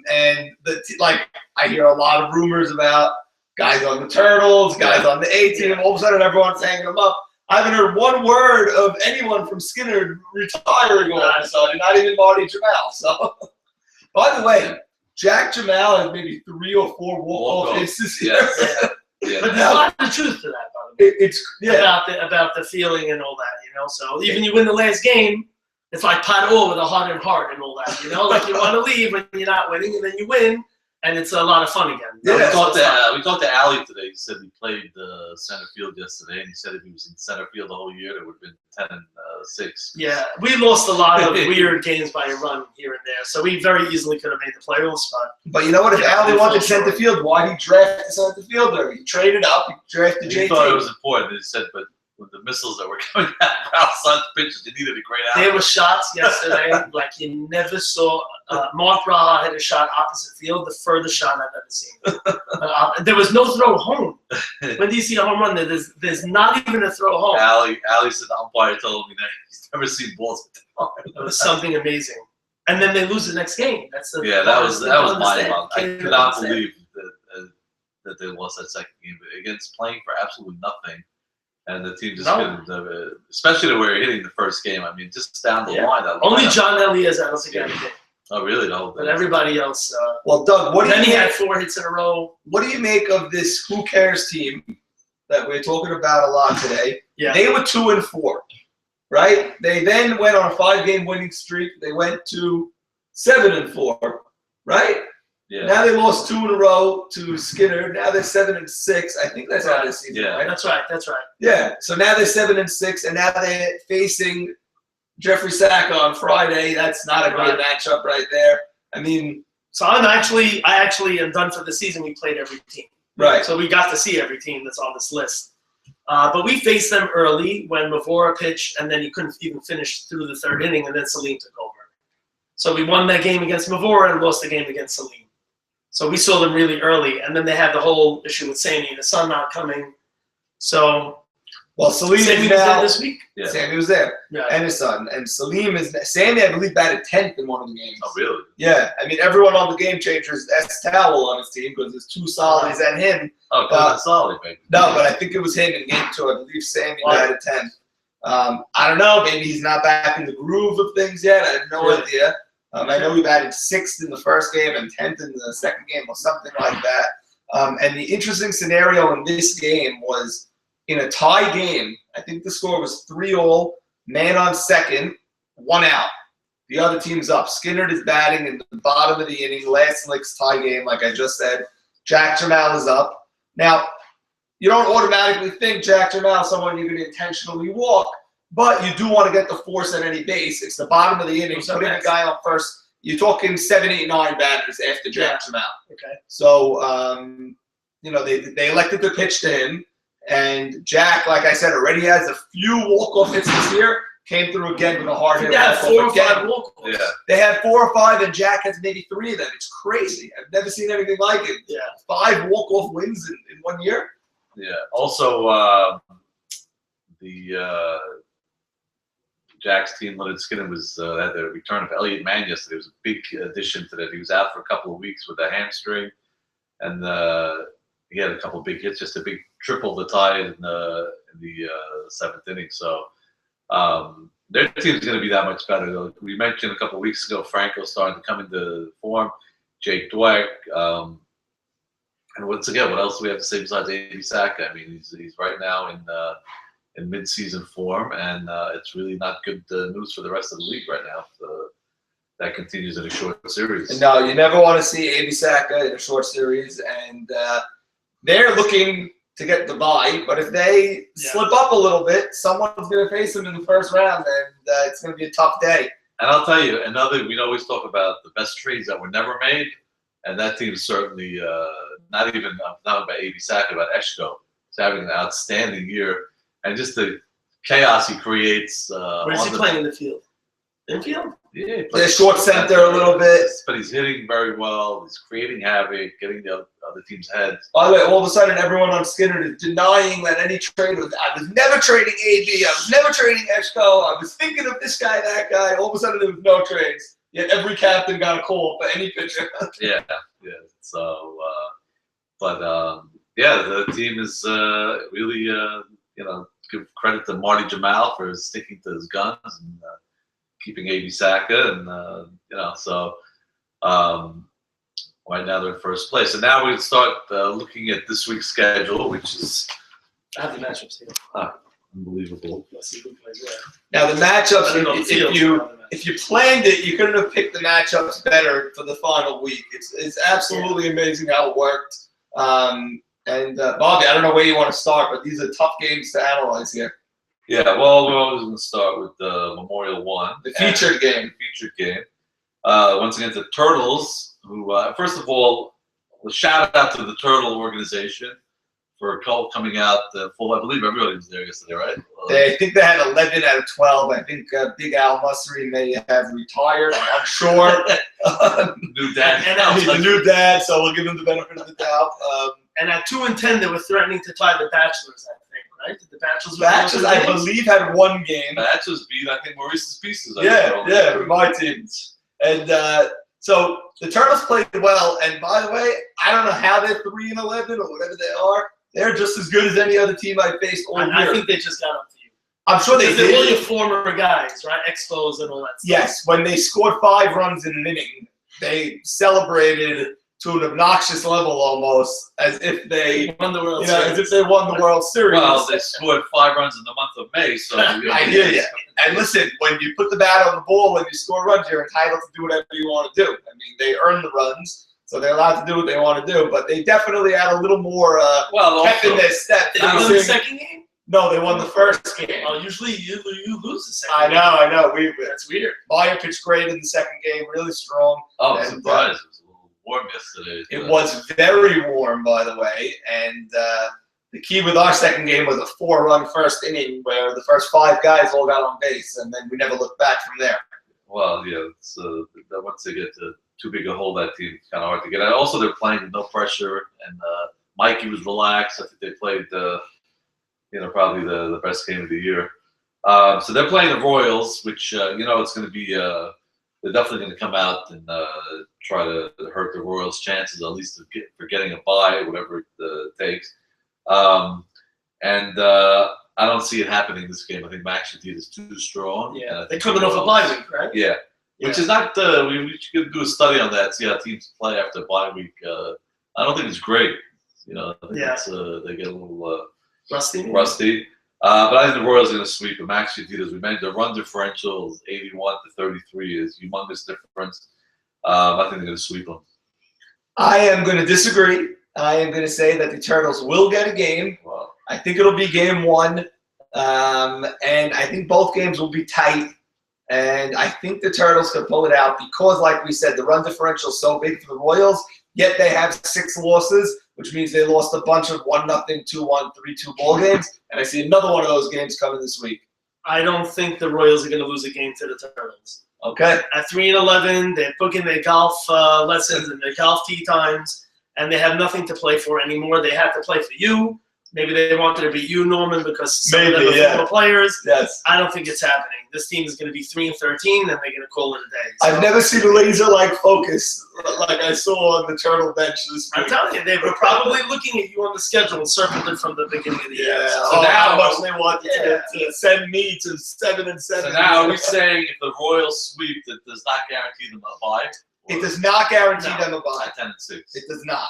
Speaker 3: hear a lot of rumors about guys on the Turtles, guys on the A team. All of a sudden, everyone's hanging them up. I haven't heard 1 word of anyone from Skinner retiring all of a sudden, not even Marty Jamal. So, by the way, Jack Jamal has maybe 3 or 4 walk-off hits this year.
Speaker 2: Yeah. But there's a lot of truth to that, by the way.
Speaker 3: It's
Speaker 2: about the feeling and all that, So even you win the last game, it's like pot all with a heart and heart and all that, Like you want to leave when you're not winning, and then you win, and it's a lot of fun again.
Speaker 1: We talked to Ali today. He said he played center field yesterday, and he said if he was in center field the whole year, it would have been 10-6.
Speaker 2: Yeah, we lost a lot of weird games by a run here and there, so we very easily could have made the playoffs. But
Speaker 3: you know what? If Ali wanted center field, why did he draft the center fielder? He traded up, he drafted JT.
Speaker 1: He thought it was important. He said, but with the missiles that were coming out of outside pitches, you needed a great outlet.
Speaker 2: There were shots yesterday like you never saw. Mark Braha had a shot opposite field, the furthest shot I've ever seen. There was no throw home. When do you see a home run? There's not even a throw home.
Speaker 1: Ali said the umpire told me that he's never seen balls with the
Speaker 2: It was something amazing. And then they lose the next game. That
Speaker 1: was mind-boggling. I could not believe that they lost that second game against playing for absolutely nothing. And the team just couldn't, especially the way we're hitting the first game. I mean, just down the line.
Speaker 2: Only John Elias, I don't think anything.
Speaker 1: Oh, really? No.
Speaker 2: But everybody else.
Speaker 3: Well, Doug,
Speaker 2: he had 4 hits in a row.
Speaker 3: What do you make of this Who Cares team that we're talking about a lot today?
Speaker 2: Yeah.
Speaker 3: They were 2-4, right? They then went on a 5-game winning streak. They went to 7-4, right?
Speaker 1: Yeah.
Speaker 3: Now they lost 2 in a row to Skinner. Now they're 7-6. I think that's how this season.
Speaker 1: Yeah,
Speaker 3: right?
Speaker 2: That's right.
Speaker 3: Yeah. So now they're 7-6, and now they're facing Jeffrey Sack on Friday. That's not a great matchup right there. I mean,
Speaker 2: so I actually am done for the season. We played every team.
Speaker 3: Right.
Speaker 2: So we got to see every team that's on this list. But we faced them early when Mavora pitched, and then he couldn't even finish through the 3rd inning, and then Salim took over. So we won that game against Mavora and lost the game against Salim. So we saw them really early, and then they had the whole issue with Sandy, the sun not coming. So
Speaker 3: Well, Salim
Speaker 2: Sammy
Speaker 3: is
Speaker 2: was
Speaker 3: now.
Speaker 2: there this week.
Speaker 1: Yeah.
Speaker 3: Sammy was there,
Speaker 2: Yeah.
Speaker 3: and his son. And Salim is. Sammy, I believe, batted 10th in one of the games.
Speaker 1: Oh, really?
Speaker 3: Yeah, I mean, everyone on the Game Changers S Towel on his team because there's 2 Solis and him.
Speaker 1: Oh, good, solid, baby.
Speaker 3: No, but I think it was him in game 2. I believe Sammy
Speaker 2: Wow.
Speaker 3: batted 10th. I don't know. Maybe he's not back in the groove of things yet. I have no idea. I know he batted 6th in the first game and 10th in the second game or something like that. And the interesting scenario in this game was in a tie game. I think the score was 3-3, man on second, 1 out. The other team's up. Skinner is batting in the bottom of the inning, last licks tie game, like I just said. Jack Jamal is up. Now, you don't automatically think Jack Jamal is someone you're going to intentionally walk, but you do want to get the force at any base. It's the bottom of the inning, putting a guy on first. You're talking 7, 8, 9 batters after Jack Jamal.
Speaker 2: Okay.
Speaker 3: So, they elected to pitch to him, and Jack, like I said, already has a few walk-off hits this year. Came through again with a hard hit.
Speaker 2: They had 4 or 5 walk-offs.
Speaker 1: Yeah.
Speaker 3: They had 4 or 5, and Jack has maybe 3 of them. It's crazy. I've never seen anything like it.
Speaker 2: Yeah.
Speaker 3: 5 walk-off wins in 1 year.
Speaker 1: Yeah. Also, Jack's team, Leonard Skinner, was had the return of Elliott Mann yesterday. It was a big addition to that. He was out for a couple of weeks with a hamstring, and he had a couple of big hits, just a big triple to tie in the 7th inning. So their team's going to be that much better. We mentioned a couple of weeks ago Franco starting to come into form, Jake Dweck. And once again, what else do we have to say besides A.B. Saka? I mean, he's right now in mid-season form, and it's really not good news for the rest of the league right now. That continues in a short series.
Speaker 3: No, you never want to see A.B. Saka in a short series, and they're looking to get the bye. But if they slip up a little bit, someone's going to face them in the first round, and it's going to be a tough day.
Speaker 1: And I'll tell you, we always talk about the best trades that were never made, and that team is certainly not about A.B. Saka, but Eshko. He's having an outstanding year. And just the chaos he creates.
Speaker 2: Where's he playing in the field? Infield?
Speaker 1: Yeah,
Speaker 3: They're short center a little bit.
Speaker 1: But he's hitting very well. He's creating havoc, getting the other team's heads.
Speaker 3: By the way, all of a sudden, everyone on Skinner is denying that any trade was. I was never trading AB. I was never trading Eshko. I was thinking of this guy, that guy. All of a sudden, there was no trades. Yet every captain got a call for any pitcher.
Speaker 1: Yeah. So, the team is really, give credit to Marty Jamal for sticking to his guns and keeping A.B. Saka, and right now they're in first place. And now we start looking at this week's schedule, which is
Speaker 2: I have the matchups here.
Speaker 1: unbelievable.
Speaker 2: Let's see who plays where.
Speaker 3: Now the matchups, if you planned it, you couldn't have picked the matchups better for the final week. It's absolutely amazing how it worked. Bobby, I don't know where you want to start, but these are tough games to analyze here.
Speaker 1: Yeah, well, we're always going to start with the Memorial One.
Speaker 3: The featured game.
Speaker 1: Once again, the Turtles, who, first of all, a shout out to the Turtle organization for coming out full. I believe everybody was there yesterday, right?
Speaker 3: I think they had 11 out of 12. I think Big Al Musri may have retired. I'm unsure.
Speaker 1: New dad.
Speaker 3: He's a new dad, so we'll give him the benefit of the doubt.
Speaker 2: And at 2-10, they were threatening to tie the Bachelors, I think, right? Did the Bachelors?
Speaker 3: Bachelors, I believe, had 1 game.
Speaker 1: Bachelors beat, I think, Maurice's Pieces.
Speaker 3: Yeah, my teams. And so the Turtles played well. And by the way, I don't know how they're 3-11 or whatever they are. They're just as good as any other team I faced all year.
Speaker 2: I think they just got up to you.
Speaker 3: I'm sure they did.
Speaker 2: They're all your former guys, right? Expos and all that stuff.
Speaker 3: Yes, when they scored 5 runs in an inning, they celebrated to an obnoxious level almost, as if they
Speaker 2: won the World Series.
Speaker 3: as if they won the World Series.
Speaker 1: Well, they scored 5 runs in the month of May, so
Speaker 3: I hear you. And listen, when you put the bat on the ball and you score runs, you're entitled to do whatever you want to do. I mean, they earn the runs, so they're allowed to do what they want to do. But they definitely had a little more pep in their step.
Speaker 2: Did they win the second game?
Speaker 3: No, they won the first game.
Speaker 2: Oh, usually you lose the second game.
Speaker 3: I know.
Speaker 2: That's weird.
Speaker 3: Meyer pitched great in the second game, really strong.
Speaker 1: Oh, I'm surprised. It was a little warm yesterday.
Speaker 3: It was very warm, by the way, and the key with our second game was a 4-run first inning where the first 5 guys all got on base, and then we never looked back from there.
Speaker 1: Well, yeah, it's, once they get too big a hold, that team, it's kind of hard to get out. Also, they're playing with no pressure, and Mikey was relaxed. I think they played probably the best game of the year. So they're playing the Royals, which it's going to be. They're definitely going to come out and try to hurt the Royals' chances, at least for getting a bye, whatever it takes. And I don't see it happening this game. I think Max Shatita is too strong.
Speaker 2: Yeah, they're coming off a bye week, right?
Speaker 1: Yeah, which is not. We should do a study on that. See how teams play after bye week. I don't think it's great. I think they get a little rusty. But I think the Royals are going to sweep. And Max Shatita, as we mentioned, the run differential is 81-33 is humongous difference. I think they're going to sweep them.
Speaker 3: I am going to disagree. I am going to say that the Turtles will get a game.
Speaker 1: Wow.
Speaker 3: I think it'll be game 1. And I think both games will be tight. And I think the Turtles can pull it out because, like we said, the run differential is so big for the Royals, yet they have 6 losses, which means they lost a bunch of 1-0, 2-1, 3-2 ball games. And I see another one of those games coming this week.
Speaker 2: I don't think the Royals are going to lose a game to the Turtles.
Speaker 3: Okay.
Speaker 2: At 3-11, they're booking their golf lessons and their golf tee times, and they have nothing to play for anymore. They have to play for you. Maybe they wanted to beat you, Norman, because some of them are former players.
Speaker 3: Yes.
Speaker 2: I don't think it's happening. This team is going to be 3-13, and they're going to call it a day.
Speaker 3: So, I've never seen a laser-like focus like I saw on the Turtle bench this week.
Speaker 2: I'm telling you, they were probably looking at you on the schedule and circled it from the beginning of the year.
Speaker 3: Yeah.
Speaker 2: So
Speaker 3: now,
Speaker 2: how
Speaker 3: much they want to send me to 7-7.
Speaker 1: So now are we saying if the Royals sweep, that does not guarantee them a bye?
Speaker 3: It does not guarantee them a bye.
Speaker 1: 10-6.
Speaker 3: It does not.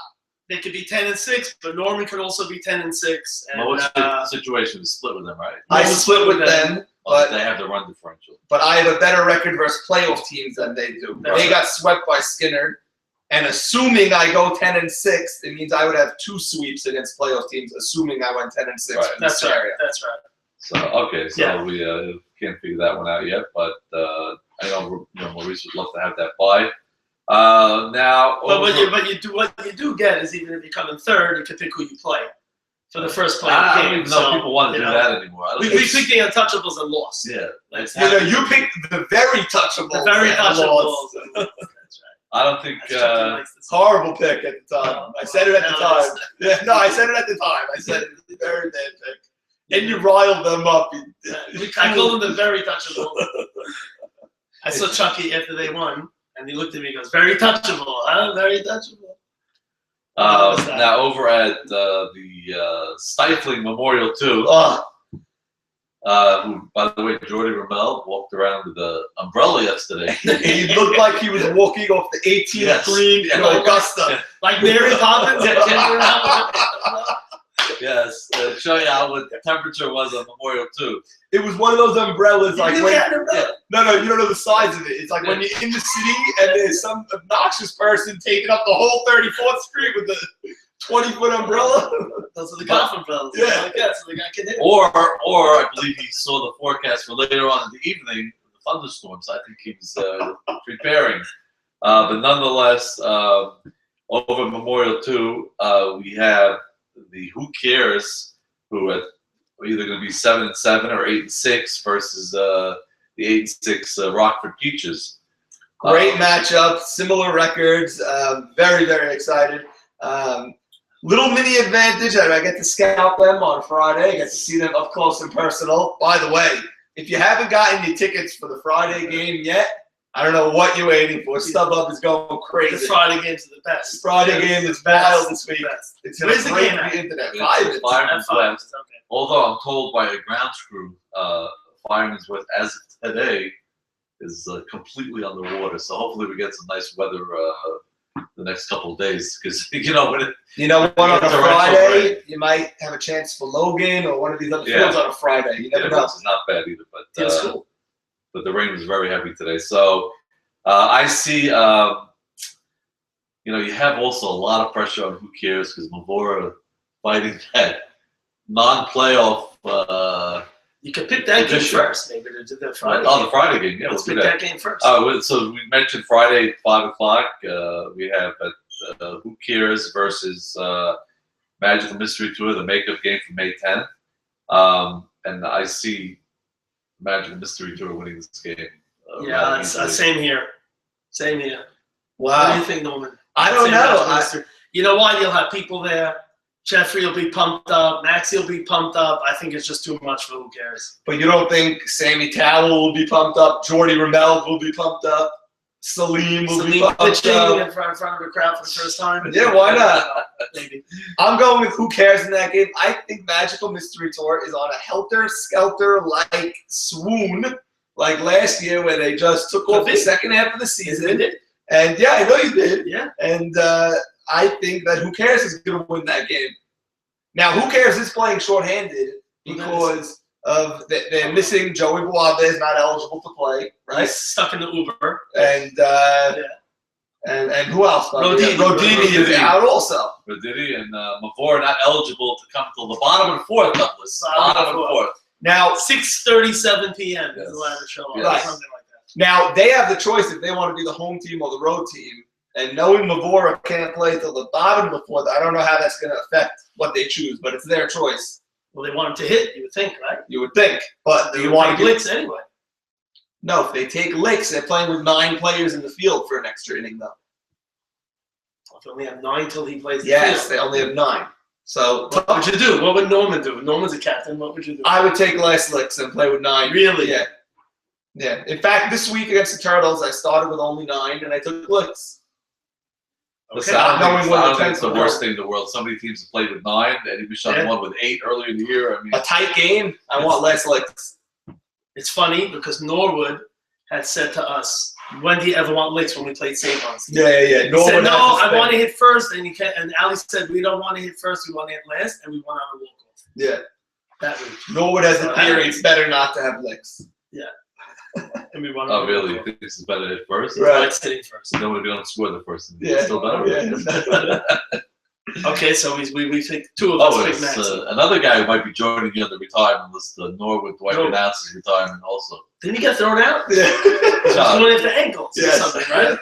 Speaker 2: They could be 10-6, but Norman could also be 10-6. And
Speaker 1: Well, what's the situation? Is split with them, right?
Speaker 3: I split with them, but
Speaker 1: they have the run differential.
Speaker 3: But I have a better record versus playoff teams than they do.
Speaker 2: Right.
Speaker 3: They got swept by Skinner, and assuming I go 10-6, it means I would have 2 sweeps against playoff teams. Assuming I went 10-6
Speaker 1: Right.
Speaker 3: for this
Speaker 2: That's right.
Speaker 3: area.
Speaker 2: That's right.
Speaker 1: So we can't figure that one out yet, but I know Maurice would love to have that bye. Now,
Speaker 2: but what you do get is even if you come in third, you can pick who you play for the first play.
Speaker 1: I don't even know if people want to do that anymore.
Speaker 2: We picked the untouchables and lost.
Speaker 1: Yeah,
Speaker 3: you picked the very touchables.
Speaker 2: The very touchables. That's right.
Speaker 1: I don't think
Speaker 3: horrible pick at the time. I said it at the time. Yeah, no, I said it at the time. I said it was a very bad pick. And you riled them up.
Speaker 2: I called them the very touchable. I saw Chucky after they won. And he looked at me and goes, very touchable, huh? Very touchable.
Speaker 1: Now, over at the Stifling Memorial 2, who, by the way, Jordy Ramel walked around with an umbrella yesterday.
Speaker 3: He looked like he was walking off the 18th green in Augusta.
Speaker 2: Like Mary Poppins at
Speaker 1: Yes, to show you how what the temperature was on Memorial 2.
Speaker 3: It was one of those umbrellas
Speaker 2: No,
Speaker 3: you don't know the size of it. It's like when you're in the city and there's some obnoxious person taking up the whole 34th Street with the 20-foot umbrella.
Speaker 2: Those are the golf umbrellas.
Speaker 3: Yeah.
Speaker 2: Like that, so the guy can hit.
Speaker 1: Or I believe he saw the forecast for later on in the evening, the thunderstorms. I think he was preparing. But nonetheless, over Memorial 2, we have the Who Cares, who are either going to be 7-7 or 8-6 versus the 8-6 Rockford Peaches.
Speaker 3: Great matchup, similar records. Very, very excited. Little mini advantage. I get to scout them on Friday. I get to see them up close and personal. By the way, if you haven't gotten your tickets for the Friday game yet, I don't know what you're waiting for. StubHub is going crazy.
Speaker 2: The Friday games are the best.
Speaker 3: The Friday game is wild this week. It's
Speaker 2: Where's the game at?
Speaker 3: the internet.
Speaker 1: It's Fireman's West.
Speaker 2: Okay.
Speaker 1: Although I'm told by a grounds crew, Fireman's West, as of today, is completely underwater. So hopefully we get some nice weather the next couple of days. Because, on
Speaker 3: a Friday, you might have a chance for Logan or one of these other fields on a Friday. You never know.
Speaker 1: It's not bad either. But
Speaker 2: Feels cool.
Speaker 1: But the rain was very heavy today. So I see, you have also a lot of pressure on Who Cares because Mavora fighting that non-playoff.
Speaker 2: You could pick that game first. Maybe to do the Friday.
Speaker 1: The Friday game. Yeah,
Speaker 2: let's pick that game first.
Speaker 1: So we mentioned Friday at 5 o'clock. We have Who Cares versus Magical Mystery Tour, the makeup game for May 10th. And I see Magical Mystery Tour winning this game.
Speaker 2: Same here. Same here.
Speaker 3: Wow.
Speaker 2: What do you think, Norman?
Speaker 3: I don't know.
Speaker 2: You know why? You'll have people there Jeffrey will be pumped up. Maxie will be pumped up. I think it's just too much for who cares.
Speaker 3: But you don't think Sammy Towell will be pumped up? Jordy Ramel will be pumped up? Salim will be pumped
Speaker 2: pitching
Speaker 3: up?
Speaker 2: in front of the crowd for the first time.
Speaker 3: Yeah, why not?
Speaker 2: Maybe.
Speaker 3: I'm going with who cares in that game. I think Magical Mystery Tour is on a helter-skelter-like swoon, like last year where they just took off the second half of the season. And yeah, I know you did.
Speaker 2: Yeah.
Speaker 3: And I think that Who Cares is going to win that game. Now, Who Cares is playing shorthanded because of they're missing Joey Buada is not eligible to play, right?
Speaker 2: He's stuck in the Uber.
Speaker 3: And who else? Rodini is out also.
Speaker 1: Rodini and Mavor not eligible to come till the bottom of the fourth, Douglas. Bottom of the fourth.
Speaker 3: Now
Speaker 2: 6:37 p.m. is the ladder show.
Speaker 3: Right.
Speaker 2: Something like that.
Speaker 3: Now they have the choice if they want to be the home team or the road team. And knowing Mavora can't play till the bottom of the fourth, I don't know how that's going to affect what they choose, but it's their choice.
Speaker 2: Well, they want him to hit, you would think, right?
Speaker 3: You would think, but do you want to
Speaker 2: licks anyway?
Speaker 3: No, if they take licks, they're playing with 9 players in the field for an extra inning, though.
Speaker 2: If they only have 9 till he plays the
Speaker 3: Yes,
Speaker 2: field.
Speaker 3: they only have 9. So
Speaker 2: What would you do? What would Norman do? Norman's a captain. What would you do?
Speaker 3: I would take less licks and play with 9.
Speaker 2: Really?
Speaker 3: Yeah. Yeah. In fact, this week against the Turtles, I started with only 9 and I took licks.
Speaker 1: Listen,
Speaker 2: Okay.
Speaker 1: I don't
Speaker 3: Knowing what
Speaker 1: think
Speaker 3: the
Speaker 1: it's the
Speaker 3: Texans
Speaker 1: worst
Speaker 3: are.
Speaker 1: thing in the world. So many teams have played with 9, and we shot one with 8 earlier in the year. I mean,
Speaker 3: A tight game, I want less licks.
Speaker 2: It's funny because Norwood had said to us, "When do you ever want licks?" When we played Savons.
Speaker 3: Yeah.
Speaker 2: He said,
Speaker 3: Norwood
Speaker 2: "No,
Speaker 3: has
Speaker 2: I
Speaker 3: to
Speaker 2: want to
Speaker 3: spend.
Speaker 2: hit first." And Ali said, "We don't want to hit first. We want to hit last." And we won on a walk off.
Speaker 3: Yeah.
Speaker 2: That week.
Speaker 3: Norwood has the theory it's better not to have licks.
Speaker 2: And we won.
Speaker 1: oh, really? You think this is better at first?
Speaker 3: Right.
Speaker 2: It's hitting first.
Speaker 1: No one don't score the first. It's
Speaker 3: Yeah.
Speaker 1: still better.
Speaker 3: Yeah.
Speaker 2: Okay, so we think 2 of us
Speaker 1: Oh,
Speaker 2: pick
Speaker 1: it's
Speaker 2: Max.
Speaker 1: another guy who might be joining you on the retirement list. Norwood Dwight announces retirement also.
Speaker 2: Didn't he get thrown out?
Speaker 3: Yeah.
Speaker 2: He was going after ankles or
Speaker 3: Yes.
Speaker 2: something, right?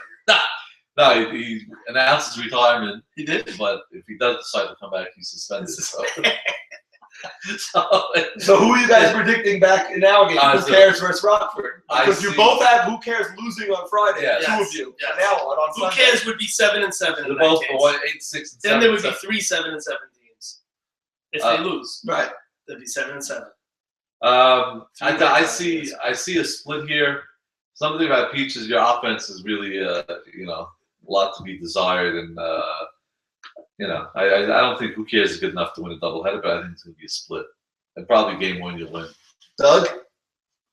Speaker 1: No, he announces retirement,
Speaker 2: He did.
Speaker 1: but if he does decide to come back, he's suspended. So,
Speaker 3: So who are you guys predicting back in our game? Who cares versus Rockford? Because you both have Who Cares losing on Friday.
Speaker 1: Yes.
Speaker 3: 2 of you.
Speaker 2: Yes.
Speaker 3: From now on
Speaker 2: Who
Speaker 3: Sunday.
Speaker 2: cares would be 7-7 in
Speaker 1: they're
Speaker 2: that
Speaker 1: both
Speaker 2: case.
Speaker 1: for 8, 6, and 7.
Speaker 2: Then there would be 3 7-7 teams. If they lose,
Speaker 3: Right.
Speaker 2: there'd be 7-7.
Speaker 1: I see a split here. Something about Peaches, your offense is really a lot to be desired, and I don't think Who Cares is good enough to win a doubleheader, but I think it's going to be a split, and probably game 1 you'll win.
Speaker 3: Doug?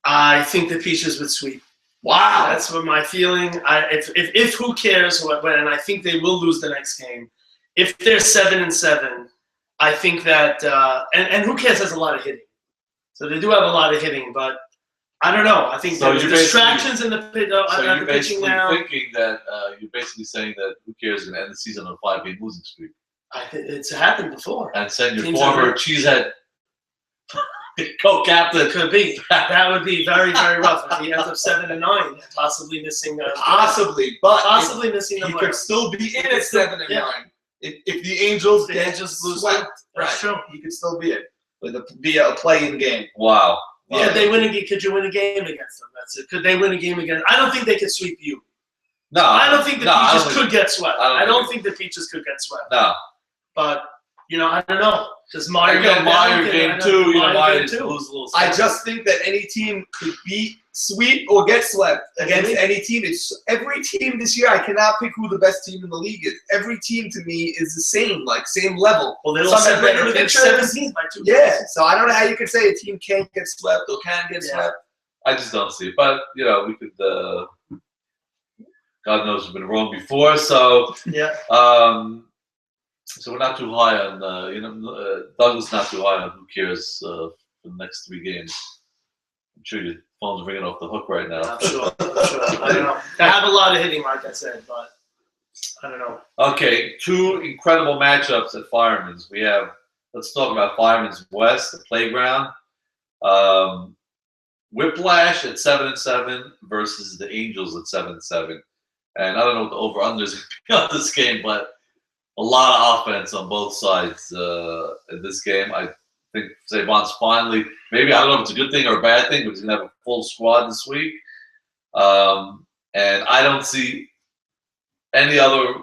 Speaker 2: I think the Peaches would sweep.
Speaker 3: Wow.
Speaker 2: That's what my feeling. If Who Cares, and I think they will lose the next game. If they're 7-7, I think that and Who Cares has a lot of hitting, so they do have a lot of hitting, but I don't know. I think there's distractions in the pitching now.
Speaker 1: Thinking that you're basically saying that Who Cares is going to end the season on a 5-game losing streak,
Speaker 2: I think it's happened before.
Speaker 1: and send your
Speaker 2: Teams
Speaker 1: former
Speaker 2: are-
Speaker 1: cheesehead co-captain.
Speaker 2: Could be. That would be very, very rough if he ends up 7-9, possibly missing.
Speaker 3: Possibly, but
Speaker 2: possibly missing the
Speaker 3: he
Speaker 2: playoffs.
Speaker 3: could still be in at 7-9.
Speaker 2: Yeah.
Speaker 3: If the Angels
Speaker 2: The
Speaker 3: get
Speaker 2: Angels lose,
Speaker 3: swept,
Speaker 2: that's true.
Speaker 3: he could still be it via a play-in game.
Speaker 1: Wow.
Speaker 2: Yeah, they win a game. Could you win a game against them? That's it. Could they win a game against? I don't think they could sweep you.
Speaker 1: No,
Speaker 2: I don't think the
Speaker 1: I
Speaker 2: Peaches
Speaker 1: don't
Speaker 2: could get swept.
Speaker 1: I
Speaker 2: I
Speaker 1: don't
Speaker 2: don't think the Peaches could get swept.
Speaker 1: No.
Speaker 2: But I don't know. Does Meyer
Speaker 1: Again, Meyer game 2, Meyer
Speaker 2: game
Speaker 1: lose a
Speaker 2: 2?
Speaker 1: little.
Speaker 3: I just think that any team could beat, sweep, or get swept against any team. It's every team this year. I cannot pick who the best team in the league is. Every team to me is the same, like same level.
Speaker 2: Well, they're
Speaker 3: Some
Speaker 2: all
Speaker 3: have better
Speaker 2: separated. They're
Speaker 3: pitchers.
Speaker 2: 17 by 2
Speaker 3: Yeah,
Speaker 2: games.
Speaker 3: so I don't know how you could say a team can't get swept or can get
Speaker 2: Yeah.
Speaker 3: swept.
Speaker 1: I just don't see it. But, we could, God knows we've been wrong before. So,
Speaker 2: Yeah.
Speaker 1: so we're not too high on, Douglas not too high on Who Cares for the next 3 games. I'm sure your phone's ringing off the hook right now.
Speaker 2: I'm sure. I don't know. They have a lot of hitting, like I said, but I don't know.
Speaker 1: Okay, 2 incredible matchups at Fireman's. Let's talk about Fireman's West, the playground. Whiplash at 7-7 versus the Angels at 7-7. And I don't know what the over-under is on this game, but a lot of offense on both sides in this game. I think Savon's finally, maybe, I don't know if it's a good thing or a bad thing, but he's going to have a full squad this week. And I don't see any other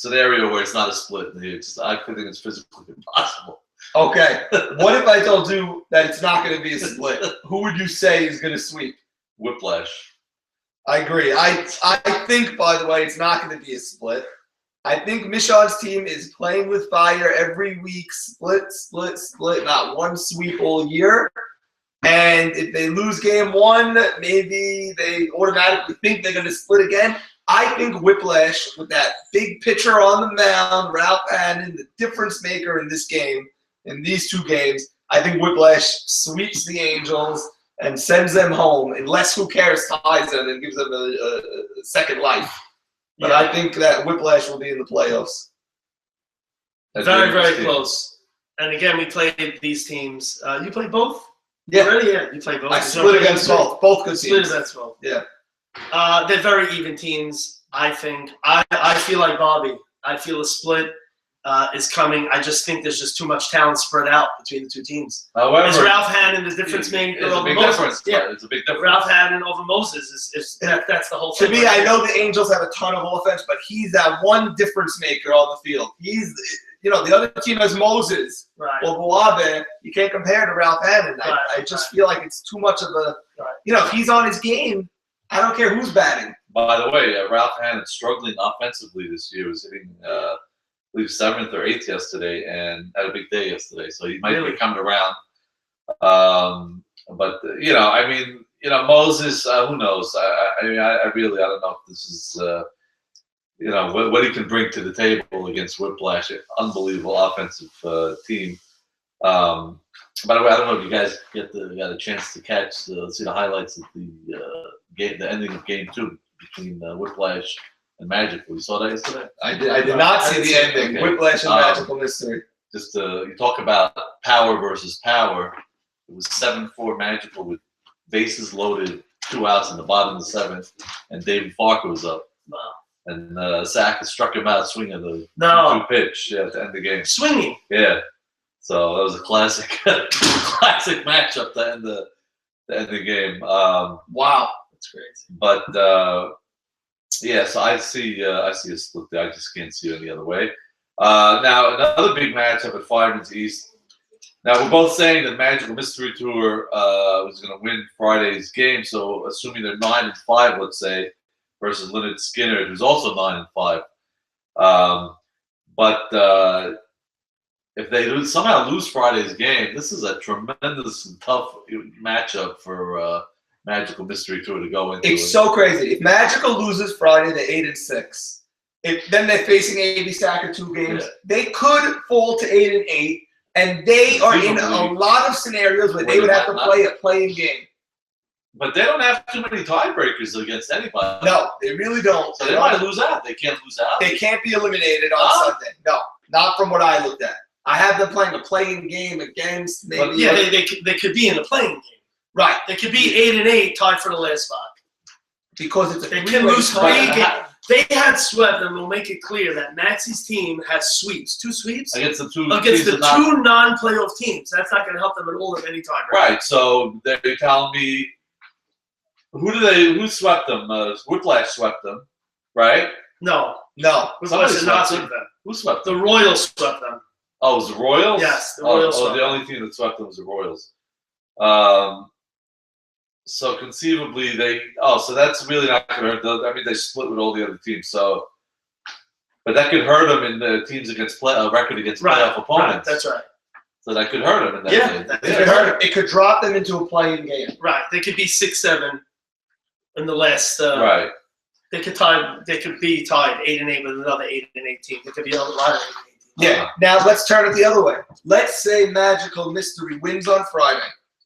Speaker 1: scenario where it's not a split. I think it's physically impossible.
Speaker 3: Okay. What if I told you that it's not going to be a split? Who would you say is going to sweep?
Speaker 1: Whiplash.
Speaker 3: I agree. I think, by the way, it's not going to be a split. I think Michon's team is playing with fire every week, split, not one sweep all year. And if they lose game one, maybe they automatically think they're going to split again. I think Whiplash, with that big pitcher on the mound, Ralph Hannon, the difference maker in this game, in these two games, I think Whiplash sweeps the Angels and sends them home, unless who cares ties them and gives them a second life. But I think that Whiplash will be in the playoffs.
Speaker 2: Very, very close. And again, we played these teams. You played both?
Speaker 3: Yeah.
Speaker 2: Already? Yeah, you played both.
Speaker 3: I split against both. Both good teams.
Speaker 2: Split against both.
Speaker 3: Yeah.
Speaker 2: They're very even teams, I think. I feel like Bobby. I feel a split is coming. I just think there's just too much talent spread out between the two teams.
Speaker 1: However,
Speaker 2: is Ralph Hannon the difference maker over Moses?
Speaker 1: Difference.
Speaker 2: Yeah,
Speaker 1: it's a big difference.
Speaker 2: Ralph Hannon over Moses that's the whole
Speaker 3: To
Speaker 2: thing.
Speaker 3: me, I know the Angels have a ton of offense, but he's that one difference maker on the field. He's, the other team has Moses or Boabe. You can't compare to Ralph Hannon. I just feel like it's too much of a, if he's on his game, I don't care who's batting.
Speaker 1: By the way, Ralph Hannon struggling offensively this year. Was hitting, I believe, 7th or 8th yesterday, and had a big day yesterday. So he might be coming around. But Moses. Who knows? I don't know if this is. What he can bring to the table against Whiplash. Unbelievable offensive team. By the way, I don't know if you guys got a chance to see the highlights of the ending of Game 2 between Whiplash and Magical. You saw that yesterday?
Speaker 3: I did not see the ending. Okay. Whiplash and Magical Mystery.
Speaker 1: Just you talk about power versus power. It was 7-4 Magical with bases loaded, 2 outs in the bottom of the 7th, and David Farker was up.
Speaker 2: Wow.
Speaker 1: And Sack struck him out swinging the 2 pitch to end the game.
Speaker 2: Swinging.
Speaker 1: Yeah. So that was a classic matchup to end the game.
Speaker 2: Wow, that's crazy.
Speaker 1: But so I see a split there. I just can't see it any other way. Now another big matchup at Fireman's East. Now we're both saying that Magical Mystery Tour was going to win Friday's game. So assuming they're 9-5, let's say, versus Leonard Skinner, who's also 9-5. But if they somehow lose Friday's game, this is a tremendous and tough matchup for Magical Mystery Tour to go into.
Speaker 3: It's so crazy. If Magical loses Friday, they're 8-6. Then they're facing AB Sacker 2 games. Yeah. They could fall to 8-8, and they are in a lot of scenarios where they would have to play a playing game.
Speaker 1: But they don't have too many tiebreakers against anybody.
Speaker 3: No, they really don't.
Speaker 1: So they might lose out. They can't lose out.
Speaker 3: They can't be eliminated on Sunday. No, not from what I looked at. I have them playing a playing game against maybe.
Speaker 2: Yeah, they could be in a playing game.
Speaker 3: Right.
Speaker 2: They could be 8-8, tied for the last spot.
Speaker 3: Because it's
Speaker 2: they can lose 3 games. They had swept, and we'll make it clear that Maxie's team has sweeps. 2 sweeps
Speaker 1: against the 2
Speaker 2: non-playoff teams. That's not going to help them at all at any time.
Speaker 1: Right. So they're telling me who swept them? Whiplash swept them, right?
Speaker 2: No.
Speaker 1: Somebody
Speaker 2: swept them.
Speaker 1: Who swept them?
Speaker 2: The Royals swept them.
Speaker 1: Oh, it was the Royals?
Speaker 2: Yes, the Royals.
Speaker 1: The only team that swept them was the Royals. So conceivably so that's really not going to hurt them. I mean, they split with all the other teams. So, but that could hurt them in the teams against record against playoff opponents.
Speaker 2: Right, that's right.
Speaker 1: So that could hurt them in that
Speaker 3: game. It could drop them into a playing game.
Speaker 2: Right. They could be 6-7 in the last.
Speaker 1: Right.
Speaker 2: They could be tied 8-8 with another 8-8 team. It could be a lot of 8-8 teams.
Speaker 3: Yeah. Now let's turn it the other way. Let's say Magical Mystery wins on Friday.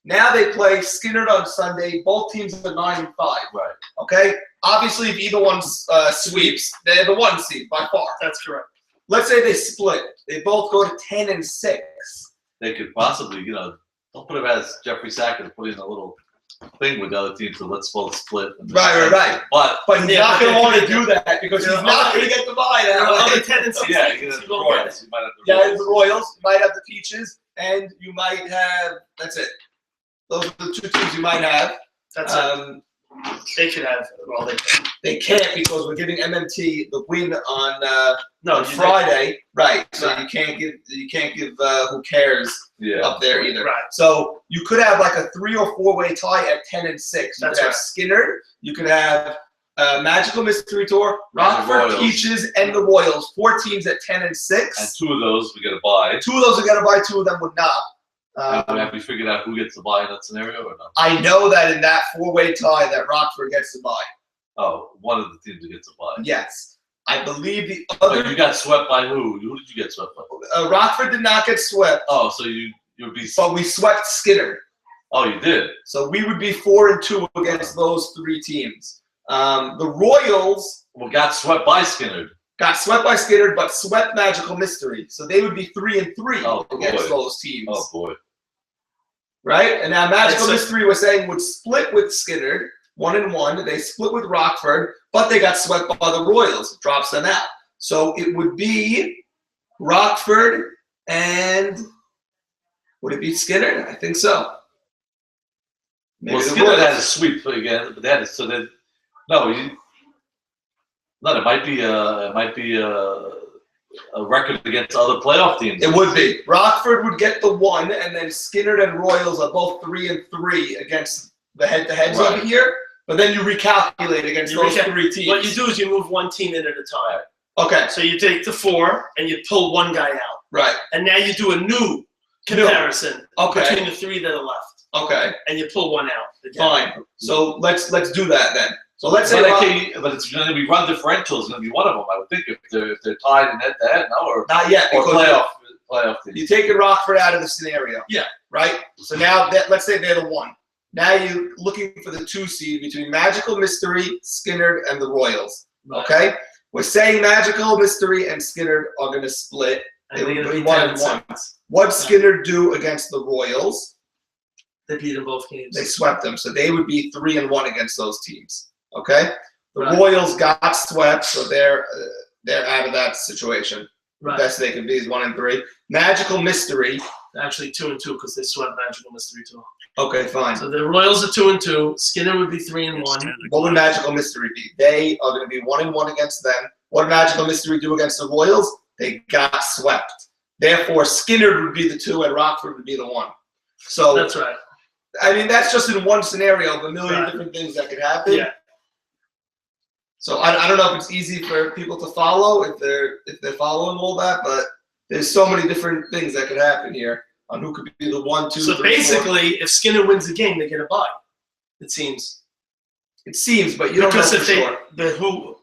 Speaker 3: Now they play Skinner on Sunday. Both teams are 9-5.
Speaker 1: Right.
Speaker 3: Okay. Obviously, if either one sweeps, they're the 1 seed by far.
Speaker 2: That's correct.
Speaker 3: Let's say they split. They both go to 10-6.
Speaker 1: They could possibly, don't put it as Jeffrey Sackett put in a little thing with the other teams, so let's both split.
Speaker 3: Right. But he's not going to want to do that because he's not going to get the buy out.
Speaker 1: Yeah, you have the Royals. You might have
Speaker 3: the Royals. You might have the Peaches, and you might have. That's it. Those are the 2 teams you might have.
Speaker 2: That's it. They could have. Well, they can.
Speaker 3: They can't because we're giving MMT the win on
Speaker 2: No,
Speaker 3: on Friday, right? So you can't give who cares up there either.
Speaker 2: Right.
Speaker 3: So you could have like a 3 or 4 way tie at 10 and 6. You
Speaker 2: That's
Speaker 3: could have
Speaker 2: right.
Speaker 3: Skinner. You could have Magical Mystery Tour, Rockford,
Speaker 1: Royals.
Speaker 3: Peaches, and the Royals. 4 teams at 10 and 6.
Speaker 1: And 2 of those we get a bye.
Speaker 3: 2 of those are gonna buy. 2 of them would not.
Speaker 1: Have we figured out who gets the bye in that scenario or not?
Speaker 3: I know that in that 4-way tie that Rockford gets to buy.
Speaker 1: Oh, one of the teams that gets a bye.
Speaker 3: Yes. I believe the
Speaker 1: Oh,
Speaker 3: other
Speaker 1: you got swept by who? Who did you get swept by?
Speaker 3: Rockford did not get swept.
Speaker 1: Oh, so you would be.
Speaker 3: But we swept Skinner.
Speaker 1: Oh, you did.
Speaker 3: So we would be 4 and 2 against those 3 teams. The Royals
Speaker 1: Well, got swept by Skinner.
Speaker 3: got swept by Skinner, but swept Magical Mystery. So they would be 3 and 3
Speaker 1: Oh,
Speaker 3: against
Speaker 1: boy.
Speaker 3: those teams.
Speaker 1: Oh boy.
Speaker 3: Right? And now Magical
Speaker 2: It's a-
Speaker 3: Mystery was saying would split with Skinner, 1 and 1. They split with Rockford, but they got swept by the Royals. It drops them out. So it would be Rockford and would it be Skinner? I think so. Maybe
Speaker 1: Well,
Speaker 3: the
Speaker 1: Skinner
Speaker 3: Royals.
Speaker 1: had a sweep again, but that is so that. No, no, it might be a record against other playoff teams.
Speaker 3: It would be. Rockford would get the 1, and then Skinner and Royals are both 3 and 3 against the head-to-heads
Speaker 1: Right.
Speaker 3: over here. But then you recalculate against
Speaker 2: You
Speaker 3: those
Speaker 2: recap-
Speaker 3: 3 teams.
Speaker 2: What you do is you move one team in at a time.
Speaker 3: Okay,
Speaker 2: So you take the 4 and you pull one guy out,
Speaker 3: right.
Speaker 2: and now you do a new comparison
Speaker 3: Okay.
Speaker 2: between the 3 that are left,
Speaker 3: Okay,
Speaker 2: and you pull one out. Again.
Speaker 3: fine. So let's do that then. So let's say
Speaker 1: But it's going to be run differential is going to be one of them. I would think if they're tied in head-to-head, no, or
Speaker 3: not yet because
Speaker 1: playoff teams.
Speaker 3: you're taking Rockford out of the scenario.
Speaker 2: Yeah.
Speaker 3: Right? So now let's say they're the 1. Now you're looking for the 2 seed between Magical Mystery, Skinner, and the Royals.
Speaker 2: Right.
Speaker 3: Okay? We're saying Magical Mystery and Skinner are going to split.
Speaker 2: And
Speaker 3: It
Speaker 2: they're
Speaker 3: would
Speaker 2: going to
Speaker 3: be
Speaker 2: be
Speaker 3: 1
Speaker 2: 10
Speaker 3: and
Speaker 2: and
Speaker 3: 1.
Speaker 2: 6.
Speaker 3: What'd Skinner do against the Royals?
Speaker 2: They beat them both games.
Speaker 3: They swept them, so they would be 3 and 1 against those teams. Okay? The
Speaker 2: Right.
Speaker 3: Royals got swept, so they're out of that situation.
Speaker 2: Right.
Speaker 3: The best they can be is 1 and 3. Magical Mystery.
Speaker 2: Actually 2 and 2 because they swept Magical Mystery too.
Speaker 3: Okay, fine.
Speaker 2: So the Royals are 2 and 2. Skinner would be 3 and 1.
Speaker 3: What would Magical Mystery be? They are going to be 1 and 1 against them. What did Magical Mystery do against the Royals? They got swept. Therefore, Skinner would be the 2 and Rockford would be the 1. So
Speaker 2: That's right.
Speaker 3: I mean, that's just in one scenario of a million
Speaker 2: Right.
Speaker 3: different things that could happen.
Speaker 2: Yeah.
Speaker 3: So I don't know if it's easy for people to follow if they're following all that, but there's so many different things that could happen here on who could be the 1, 2,
Speaker 2: So
Speaker 3: 3, 4.
Speaker 2: basically, if Skinner wins the game, they get a bye. It seems.
Speaker 3: It seems, but you don't know
Speaker 2: Because
Speaker 3: for
Speaker 2: if they,
Speaker 3: sure.
Speaker 2: the who?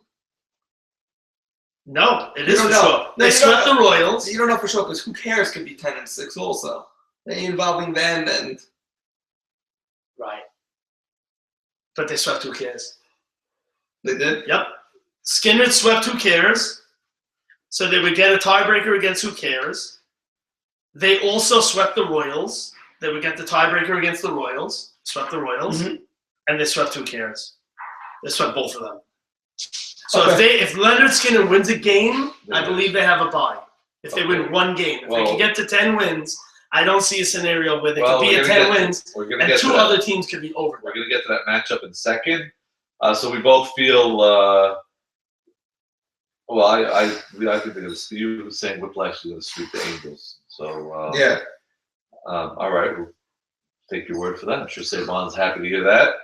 Speaker 2: No, it
Speaker 3: You
Speaker 2: is
Speaker 3: don't
Speaker 2: for
Speaker 3: know.
Speaker 2: sure.
Speaker 3: No,
Speaker 2: They
Speaker 3: you
Speaker 2: swept the
Speaker 3: don't
Speaker 2: Royals.
Speaker 3: You don't know for sure because who cares could be 10 and 6 also. They ain't involving them and
Speaker 2: Right. But they swept who cares.
Speaker 3: they did.
Speaker 2: Yep. Skinner swept who cares. So they would get a tiebreaker against who cares. They also swept the Royals. They would get the tiebreaker against the Royals. Swept the Royals.
Speaker 3: Mhm.
Speaker 2: And they swept who cares. They swept both of them. So
Speaker 3: Okay.
Speaker 2: if Leonard Skinner wins a game, I
Speaker 1: Yeah.
Speaker 2: believe they have a bye. If they win one game. If they
Speaker 1: Well-
Speaker 2: can get to 10 wins, I don't see a scenario where they
Speaker 1: Well,
Speaker 2: could be
Speaker 1: we're
Speaker 2: at
Speaker 1: gonna
Speaker 2: 10
Speaker 1: get-
Speaker 2: wins
Speaker 1: We're going to
Speaker 2: and
Speaker 1: get to
Speaker 2: 2
Speaker 1: that.
Speaker 2: other teams could be over.
Speaker 1: We're going to get to that matchup in a second. So we both feel. Well, I think they're going to. You were saying Whiplash is going to sweep the Angels. So
Speaker 3: Yeah.
Speaker 1: all right, we'll take your word for that. I'm sure Savon's happy to hear that.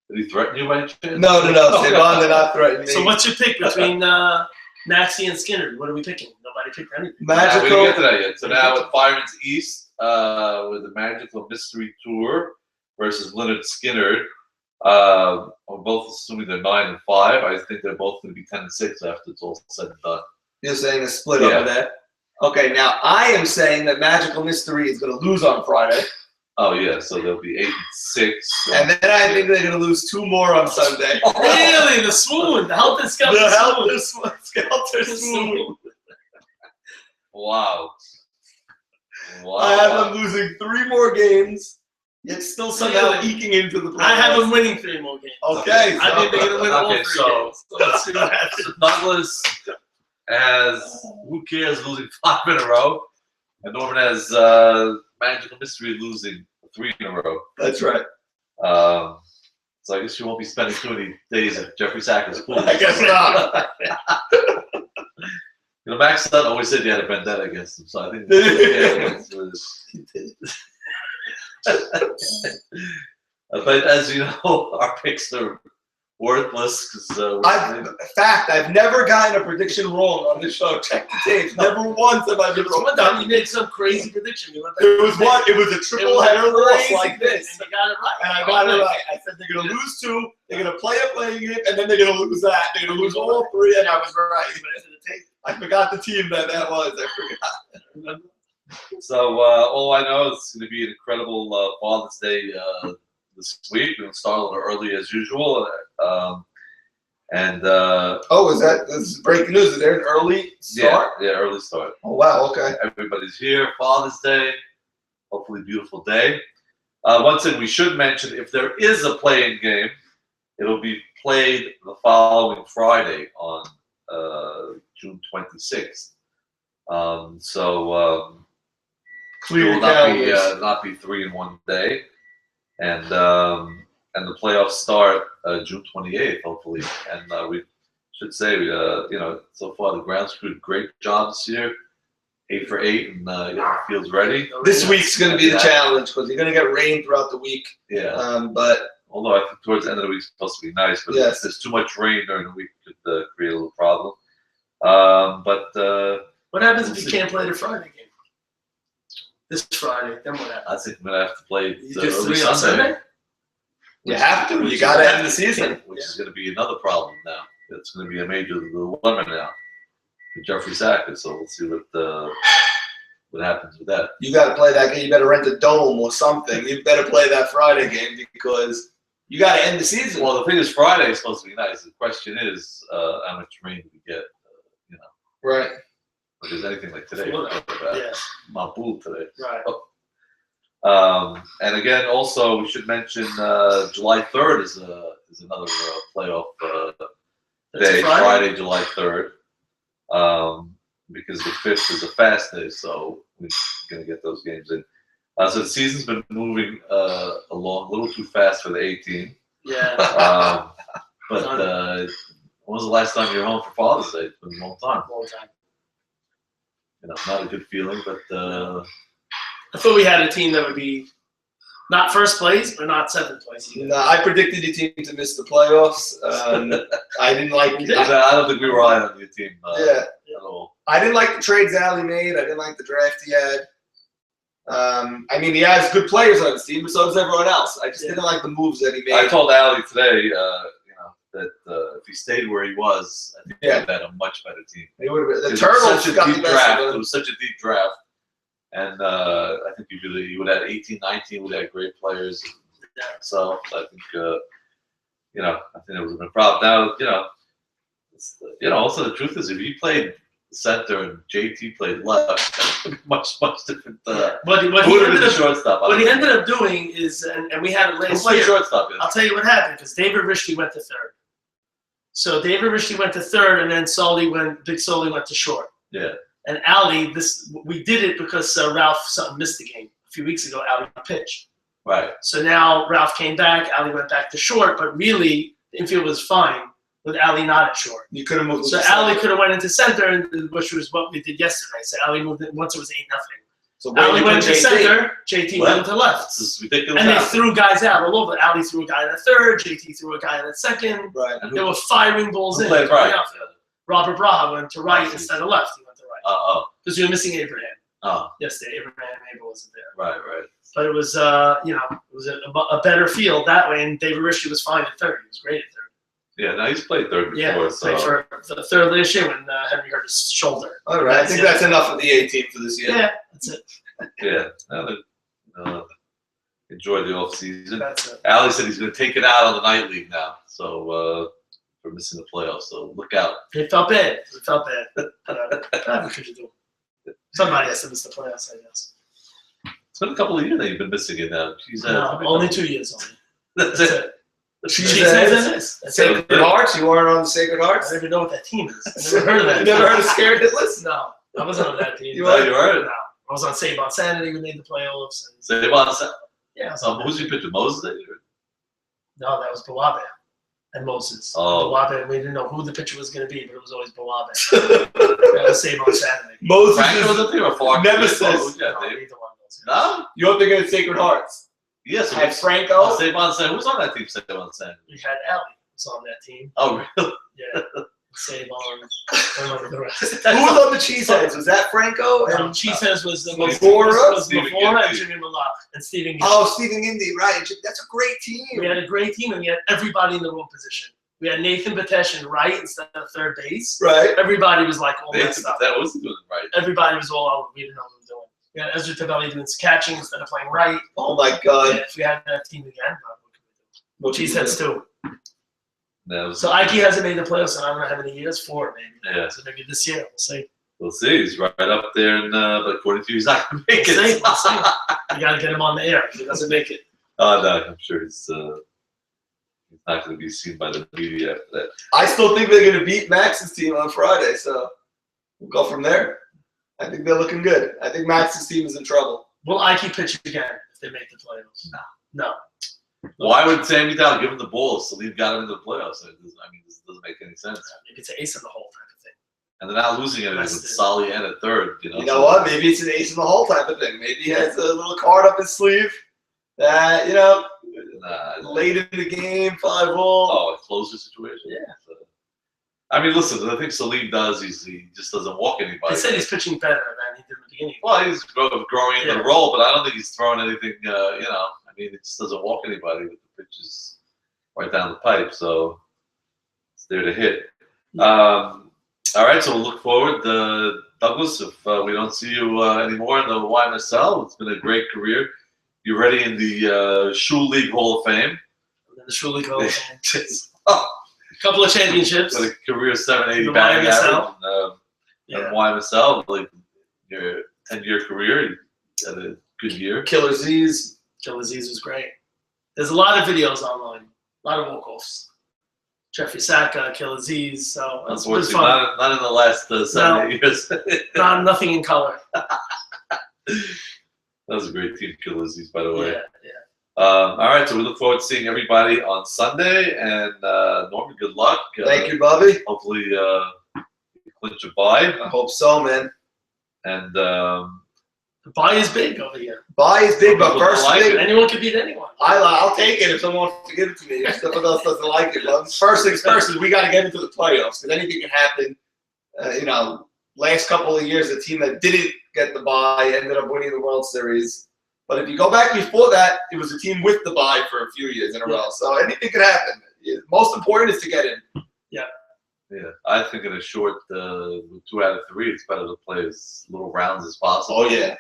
Speaker 1: Did he threaten you by any chance?
Speaker 3: No. Savon did not threaten me.
Speaker 2: So what's your pick between Maxey and Skinner? What are we picking? Nobody picked anything.
Speaker 1: Nah, we
Speaker 3: Magical.
Speaker 1: didn't get to that yet. So now with Fireman's East, with the Magical Mystery Tour versus Leonard Skinner, we're both assuming they're 9 and 5. I think they're both going to be 10 and 6 after it's all said and done.
Speaker 3: You're saying a split
Speaker 1: Yeah.
Speaker 3: over there. Okay, now I am saying that Magical Mystery is going to lose on Friday,
Speaker 1: Oh yeah, so they'll be 8 and 6.
Speaker 3: and then I think they're going to lose 2 more on Sunday.
Speaker 2: Really? The swoon. The helter skelter
Speaker 3: The
Speaker 2: swoon.
Speaker 3: helter skelter swoon.
Speaker 1: Wow.
Speaker 3: I have them losing 3 more games, yet still somehow
Speaker 2: Really?
Speaker 3: eking into the playoffs.
Speaker 2: I have them winning 3 more games.
Speaker 3: Okay,
Speaker 2: I think they're going to win all 3
Speaker 1: Okay, so-
Speaker 2: games. So let's see what happens.
Speaker 1: So Douglas has Who Cares losing 5 in a row, and Norman has Magical Mystery losing 3 in a row.
Speaker 3: that's right.
Speaker 1: So So I guess you won't be spending too many days at Jeffrey Sacker's pool.
Speaker 3: I guess not.
Speaker 1: You know, Max Dunn always said you had a vendetta against him, so I think. But as you know, our picks are worthless because.
Speaker 3: I've never gotten a prediction wrong on this show. Check the tapes. Never once have I been wrong.
Speaker 2: One time you made some crazy prediction.
Speaker 3: It was one. It was a triple header loss like this.
Speaker 2: And you got it right.
Speaker 3: And I got it right. I said they're going to lose 2, they're going to play a playing game, and then they're going to lose that. They're going to lose all 3, and I was right. I forgot the team that was. I forgot.
Speaker 1: So all I know is it's going to be an incredible Father's Day this week. We're going to start a little early as usual. Oh,
Speaker 3: this is breaking news? Is there an early start?
Speaker 1: Yeah, early start.
Speaker 3: Oh, wow, okay.
Speaker 1: Everybody's here. Father's Day. Hopefully beautiful day. One thing we should mention, if there is a play-in game, it'll be played the following Friday on June 26th.
Speaker 3: Clear
Speaker 1: it will not be 3 in one day. And the playoffs start June 28th, hopefully. And we should say, so far the grounds crew did great job this year. 8 for 8, and getting the fields ready.
Speaker 3: This week's going to be the challenge because you're going to get rain throughout the week.
Speaker 1: Yeah.
Speaker 3: But
Speaker 1: although I think towards the end of the week it's supposed to be nice, but if there's too much rain during the week, it could create a little problem.
Speaker 2: What happens if you can't play the Friday game? This Friday, then what happens?
Speaker 1: I think I'm gonna have to play
Speaker 2: early Sunday.
Speaker 3: You have to. You got to end the season,
Speaker 1: which is going to be another problem now. It's going to be a major dilemma now for Jeffrey Sacker. So we'll see what happens with that.
Speaker 3: You got to play that game. You better rent a dome or something. You better play that Friday game because you got to end the season.
Speaker 1: Well, the thing is, Friday is supposed to be nice. The question is, how much rain do we get?
Speaker 3: Right.
Speaker 1: If there's anything like today, Mabul today.
Speaker 2: Right.
Speaker 1: And again, also we should mention July 3rd is another playoff day. Friday, July 3rd. Because the 5th is a fast day, so we're gonna get those games in. So the season's been moving along a little too fast for the 18.
Speaker 2: Yeah.
Speaker 1: But when was the last time you were home for Father's Day? It's been a long time. Not a good feeling, but
Speaker 2: I thought we had a team that would be not first place, but not 7th place either.
Speaker 3: No, I predicted your team to miss the playoffs. I didn't like.
Speaker 1: I don't think we were high on your team at all.
Speaker 3: I didn't like the trades Allie made. I didn't like the draft he had. He has good players on his team, but so does everyone else. I just didn't like the moves that he made.
Speaker 1: I told Allie today, that if he stayed where he was, I think he would have had a much better team.
Speaker 3: They would have been. The Turtles got the best of them.
Speaker 1: It was such a deep draft. And I think you would have 18, 19 would have great players. So I think I think it was a problem. Now, also the truth is, if he played center and JT played left, that would be much different.
Speaker 2: What he ended up doing is, and we had it last year.
Speaker 1: Shortstop?
Speaker 2: I'll tell you what happened because David Rishley went to 3rd. So David Rishley went to 3rd, and then Big Sully went to short.
Speaker 1: Yeah.
Speaker 2: And Allie, we did it because Ralph missed the game a few weeks ago. Allie pitched.
Speaker 1: Right.
Speaker 2: So now Ralph came back. Allie went back to short, but really the infield was fine with Allie not at short.
Speaker 3: You could have moved.
Speaker 2: So Allie could have went into center, which was what we did yesterday. So Allie moved it once it was 8-0. So Allie went to center. JT went to left.
Speaker 1: This is ridiculous.
Speaker 2: And they threw guys out all over. Allie threw a guy in the 3rd. JT threw a guy in the 2nd.
Speaker 3: Right.
Speaker 2: They were firing balls in.
Speaker 1: Right.
Speaker 2: Robert Braha went to right instead of left. He went to right. Because we were missing Abraham.
Speaker 1: Yesterday,
Speaker 2: Abraham Abel wasn't there.
Speaker 1: Right.
Speaker 2: But it was, it was a better field that way. And David Rishley was fine at 3rd. He was great at 3rd.
Speaker 1: Yeah, no, he's played 3rd before.
Speaker 2: Yeah, played for the 3rd last year when Henry hurt his shoulder.
Speaker 3: All right, I think that's enough of the A team for this year.
Speaker 2: Yeah, that's it.
Speaker 1: Yeah, enjoy the off season.
Speaker 2: That's it.
Speaker 1: Allie said he's going to take it out on the night league now. So for missing the playoffs, so look out.
Speaker 2: It felt bad. What could you do? Somebody has to miss the playoffs, I guess.
Speaker 1: It's been a couple of years that you've been missing it now.
Speaker 2: Only 2 years only.
Speaker 1: That's it.
Speaker 3: Sacred Hearts? You weren't on the Sacred Hearts?
Speaker 2: I don't even know what that team is. I never heard of that.
Speaker 3: You never heard of Scared Hitless?
Speaker 2: No, I wasn't on that team.
Speaker 1: You heard?
Speaker 2: No. I was on Save on Sanity. We made the playoffs.
Speaker 1: Save on Sanity?
Speaker 2: Yeah.
Speaker 1: Who's your pitcher? Moses?
Speaker 2: No, that was Bawabe and Moses.
Speaker 1: Oh.
Speaker 2: Bawabe, we didn't know who the pitcher was going to be, but it was always Bawabe. That was save on Saturday.
Speaker 3: Moses
Speaker 1: Franco was up there or Clark?
Speaker 3: Nemesis.
Speaker 1: Yeah,
Speaker 2: No,
Speaker 1: Dave.
Speaker 2: neither one of those guys.
Speaker 1: No?
Speaker 3: You're thinking of Sacred Hearts.
Speaker 1: Yes.
Speaker 3: Had Franco.
Speaker 1: Savon Sen. Who's on that team? Savon Sen.
Speaker 2: We had Ali was on that team.
Speaker 1: Oh, really?
Speaker 2: Yeah. Save on. I don't remember the rest.
Speaker 3: Who was on the Cheeseheads? Was that Franco?
Speaker 2: No,
Speaker 3: And
Speaker 2: Cheeseheads was the
Speaker 3: Mavora?
Speaker 2: was
Speaker 1: Stephen
Speaker 2: Mavora and
Speaker 1: Ginty.
Speaker 2: Jimmy Malak and Stephen Ginty.
Speaker 3: oh, Stephen Indy, right? That's a great team.
Speaker 2: We had a great team, and we had everybody in the wrong position. We had Nathan Batesh in right instead of third base.
Speaker 3: Right.
Speaker 2: Everybody was like all messed up.
Speaker 1: That wasn't doing right.
Speaker 2: Everybody was all out. We didn't know what we were doing. We had Ezra Tavelli doing catching instead of playing right.
Speaker 3: Oh my God.
Speaker 2: Yeah, if we had that team again,
Speaker 3: What you
Speaker 2: Cheeseheads too.
Speaker 1: That was,
Speaker 2: So Ike hasn't made the playoffs in I don't know how many years, 4 maybe.
Speaker 1: Yeah.
Speaker 2: So maybe this year, we'll see.
Speaker 1: we'll see. He's right up there, and but according to you, he's not going to make
Speaker 2: We'll see.
Speaker 1: it.
Speaker 2: We'll see. We got to get him on the air if he doesn't make it.
Speaker 1: Oh, no, I'm sure he's not going to be seen by the media after that.
Speaker 3: I still think they're going to beat Max's team on Friday, so we'll go from there. I think they're looking good. I think Max's team is in trouble.
Speaker 2: Will Ike pitch again if they make the playoffs? No.
Speaker 1: Why would Sammy Dow give him the ball? Salim got him into the playoffs. This doesn't make any sense.
Speaker 2: Maybe it's an ace in the hole type of thing.
Speaker 1: And they're not losing anything with Solly and a third. You
Speaker 3: You know what? Maybe it's an ace in the hole type of thing. Maybe he has a little card up his sleeve that, late in the game, 5-0.
Speaker 1: Oh, a closer situation?
Speaker 3: Yeah.
Speaker 1: So, listen, the thing Salim does is he just doesn't walk anybody.
Speaker 2: They said he's pitching better than he did in the beginning.
Speaker 1: Well, he's growing into the role, but I don't think he's throwing anything, it just doesn't walk anybody with the pitches right down the pipe, so it's there to hit. All right, so we'll look forward to Douglas. If we don't see you anymore in the YMSL, it's been a great career. You're ready in the Shul League Hall of Fame.
Speaker 2: And then the Shul League Hall of Fame.
Speaker 1: Oh,
Speaker 2: A couple of championships.
Speaker 1: with a career 780
Speaker 2: The
Speaker 1: batting
Speaker 2: YMSL.
Speaker 1: average.
Speaker 2: Yeah.
Speaker 1: And YMSL, like your 10-year career, you had a good year.
Speaker 3: Killer Z's.
Speaker 2: Joe Aziz was great. There's a lot of videos online, a lot of walk-offs. Jeffrey Saka, Kill Aziz, so it was
Speaker 1: Unfortunately,
Speaker 2: fun.
Speaker 1: not in the last 7-8 years.
Speaker 2: Nothing in color.
Speaker 1: That was a great team, Kill Aziz, by the way.
Speaker 2: Yeah.
Speaker 1: All right, so we look forward to seeing everybody on Sunday. And Norman, good luck.
Speaker 3: Thank you, Bobby.
Speaker 1: Hopefully, you clinch a bye.
Speaker 3: I hope so, man.
Speaker 1: And
Speaker 2: The buy is big over here.
Speaker 3: Buy is big, but
Speaker 1: People
Speaker 3: first
Speaker 1: don't like
Speaker 3: thing,
Speaker 1: it.
Speaker 2: Anyone can beat anyone.
Speaker 3: I'll take it if someone wants to give it to me. If someone else doesn't like it. But first things first is we got to get into the playoffs because anything can happen. Last couple of years, a team that didn't get the bye ended up winning the World Series. But if you go back before that, it was a team with the bye for a few years in a row. So anything could happen. Most important is to get in.
Speaker 1: yeah, I think in a short 2 out of 3, it's better to play as little rounds as possible.
Speaker 3: Oh, yeah.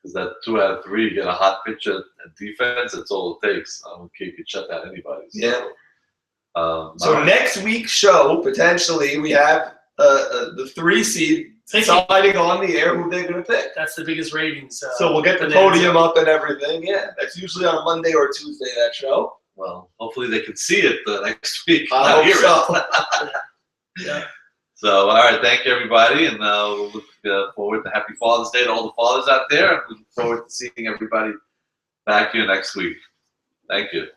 Speaker 1: Because that 2 out of 3, you get a hot pitch at defense, that's all it takes. I don't care if you can shut down anybody. So,
Speaker 3: Yeah. So next week's show, potentially, we have the 3 seed deciding on the air who they're going to pick.
Speaker 2: That's the biggest ratings.
Speaker 3: So we'll get the podium up and everything. Yeah, that's usually on a Monday or Tuesday, that show.
Speaker 1: Well, hopefully they can see it next week.
Speaker 3: I
Speaker 1: not
Speaker 3: hope
Speaker 1: hear
Speaker 3: so.
Speaker 1: it.
Speaker 2: Yeah.
Speaker 1: So, all right, thank you, everybody. And we'll look forward to Happy Father's Day to all the fathers out there. And we look forward to seeing everybody back here next week. Thank you.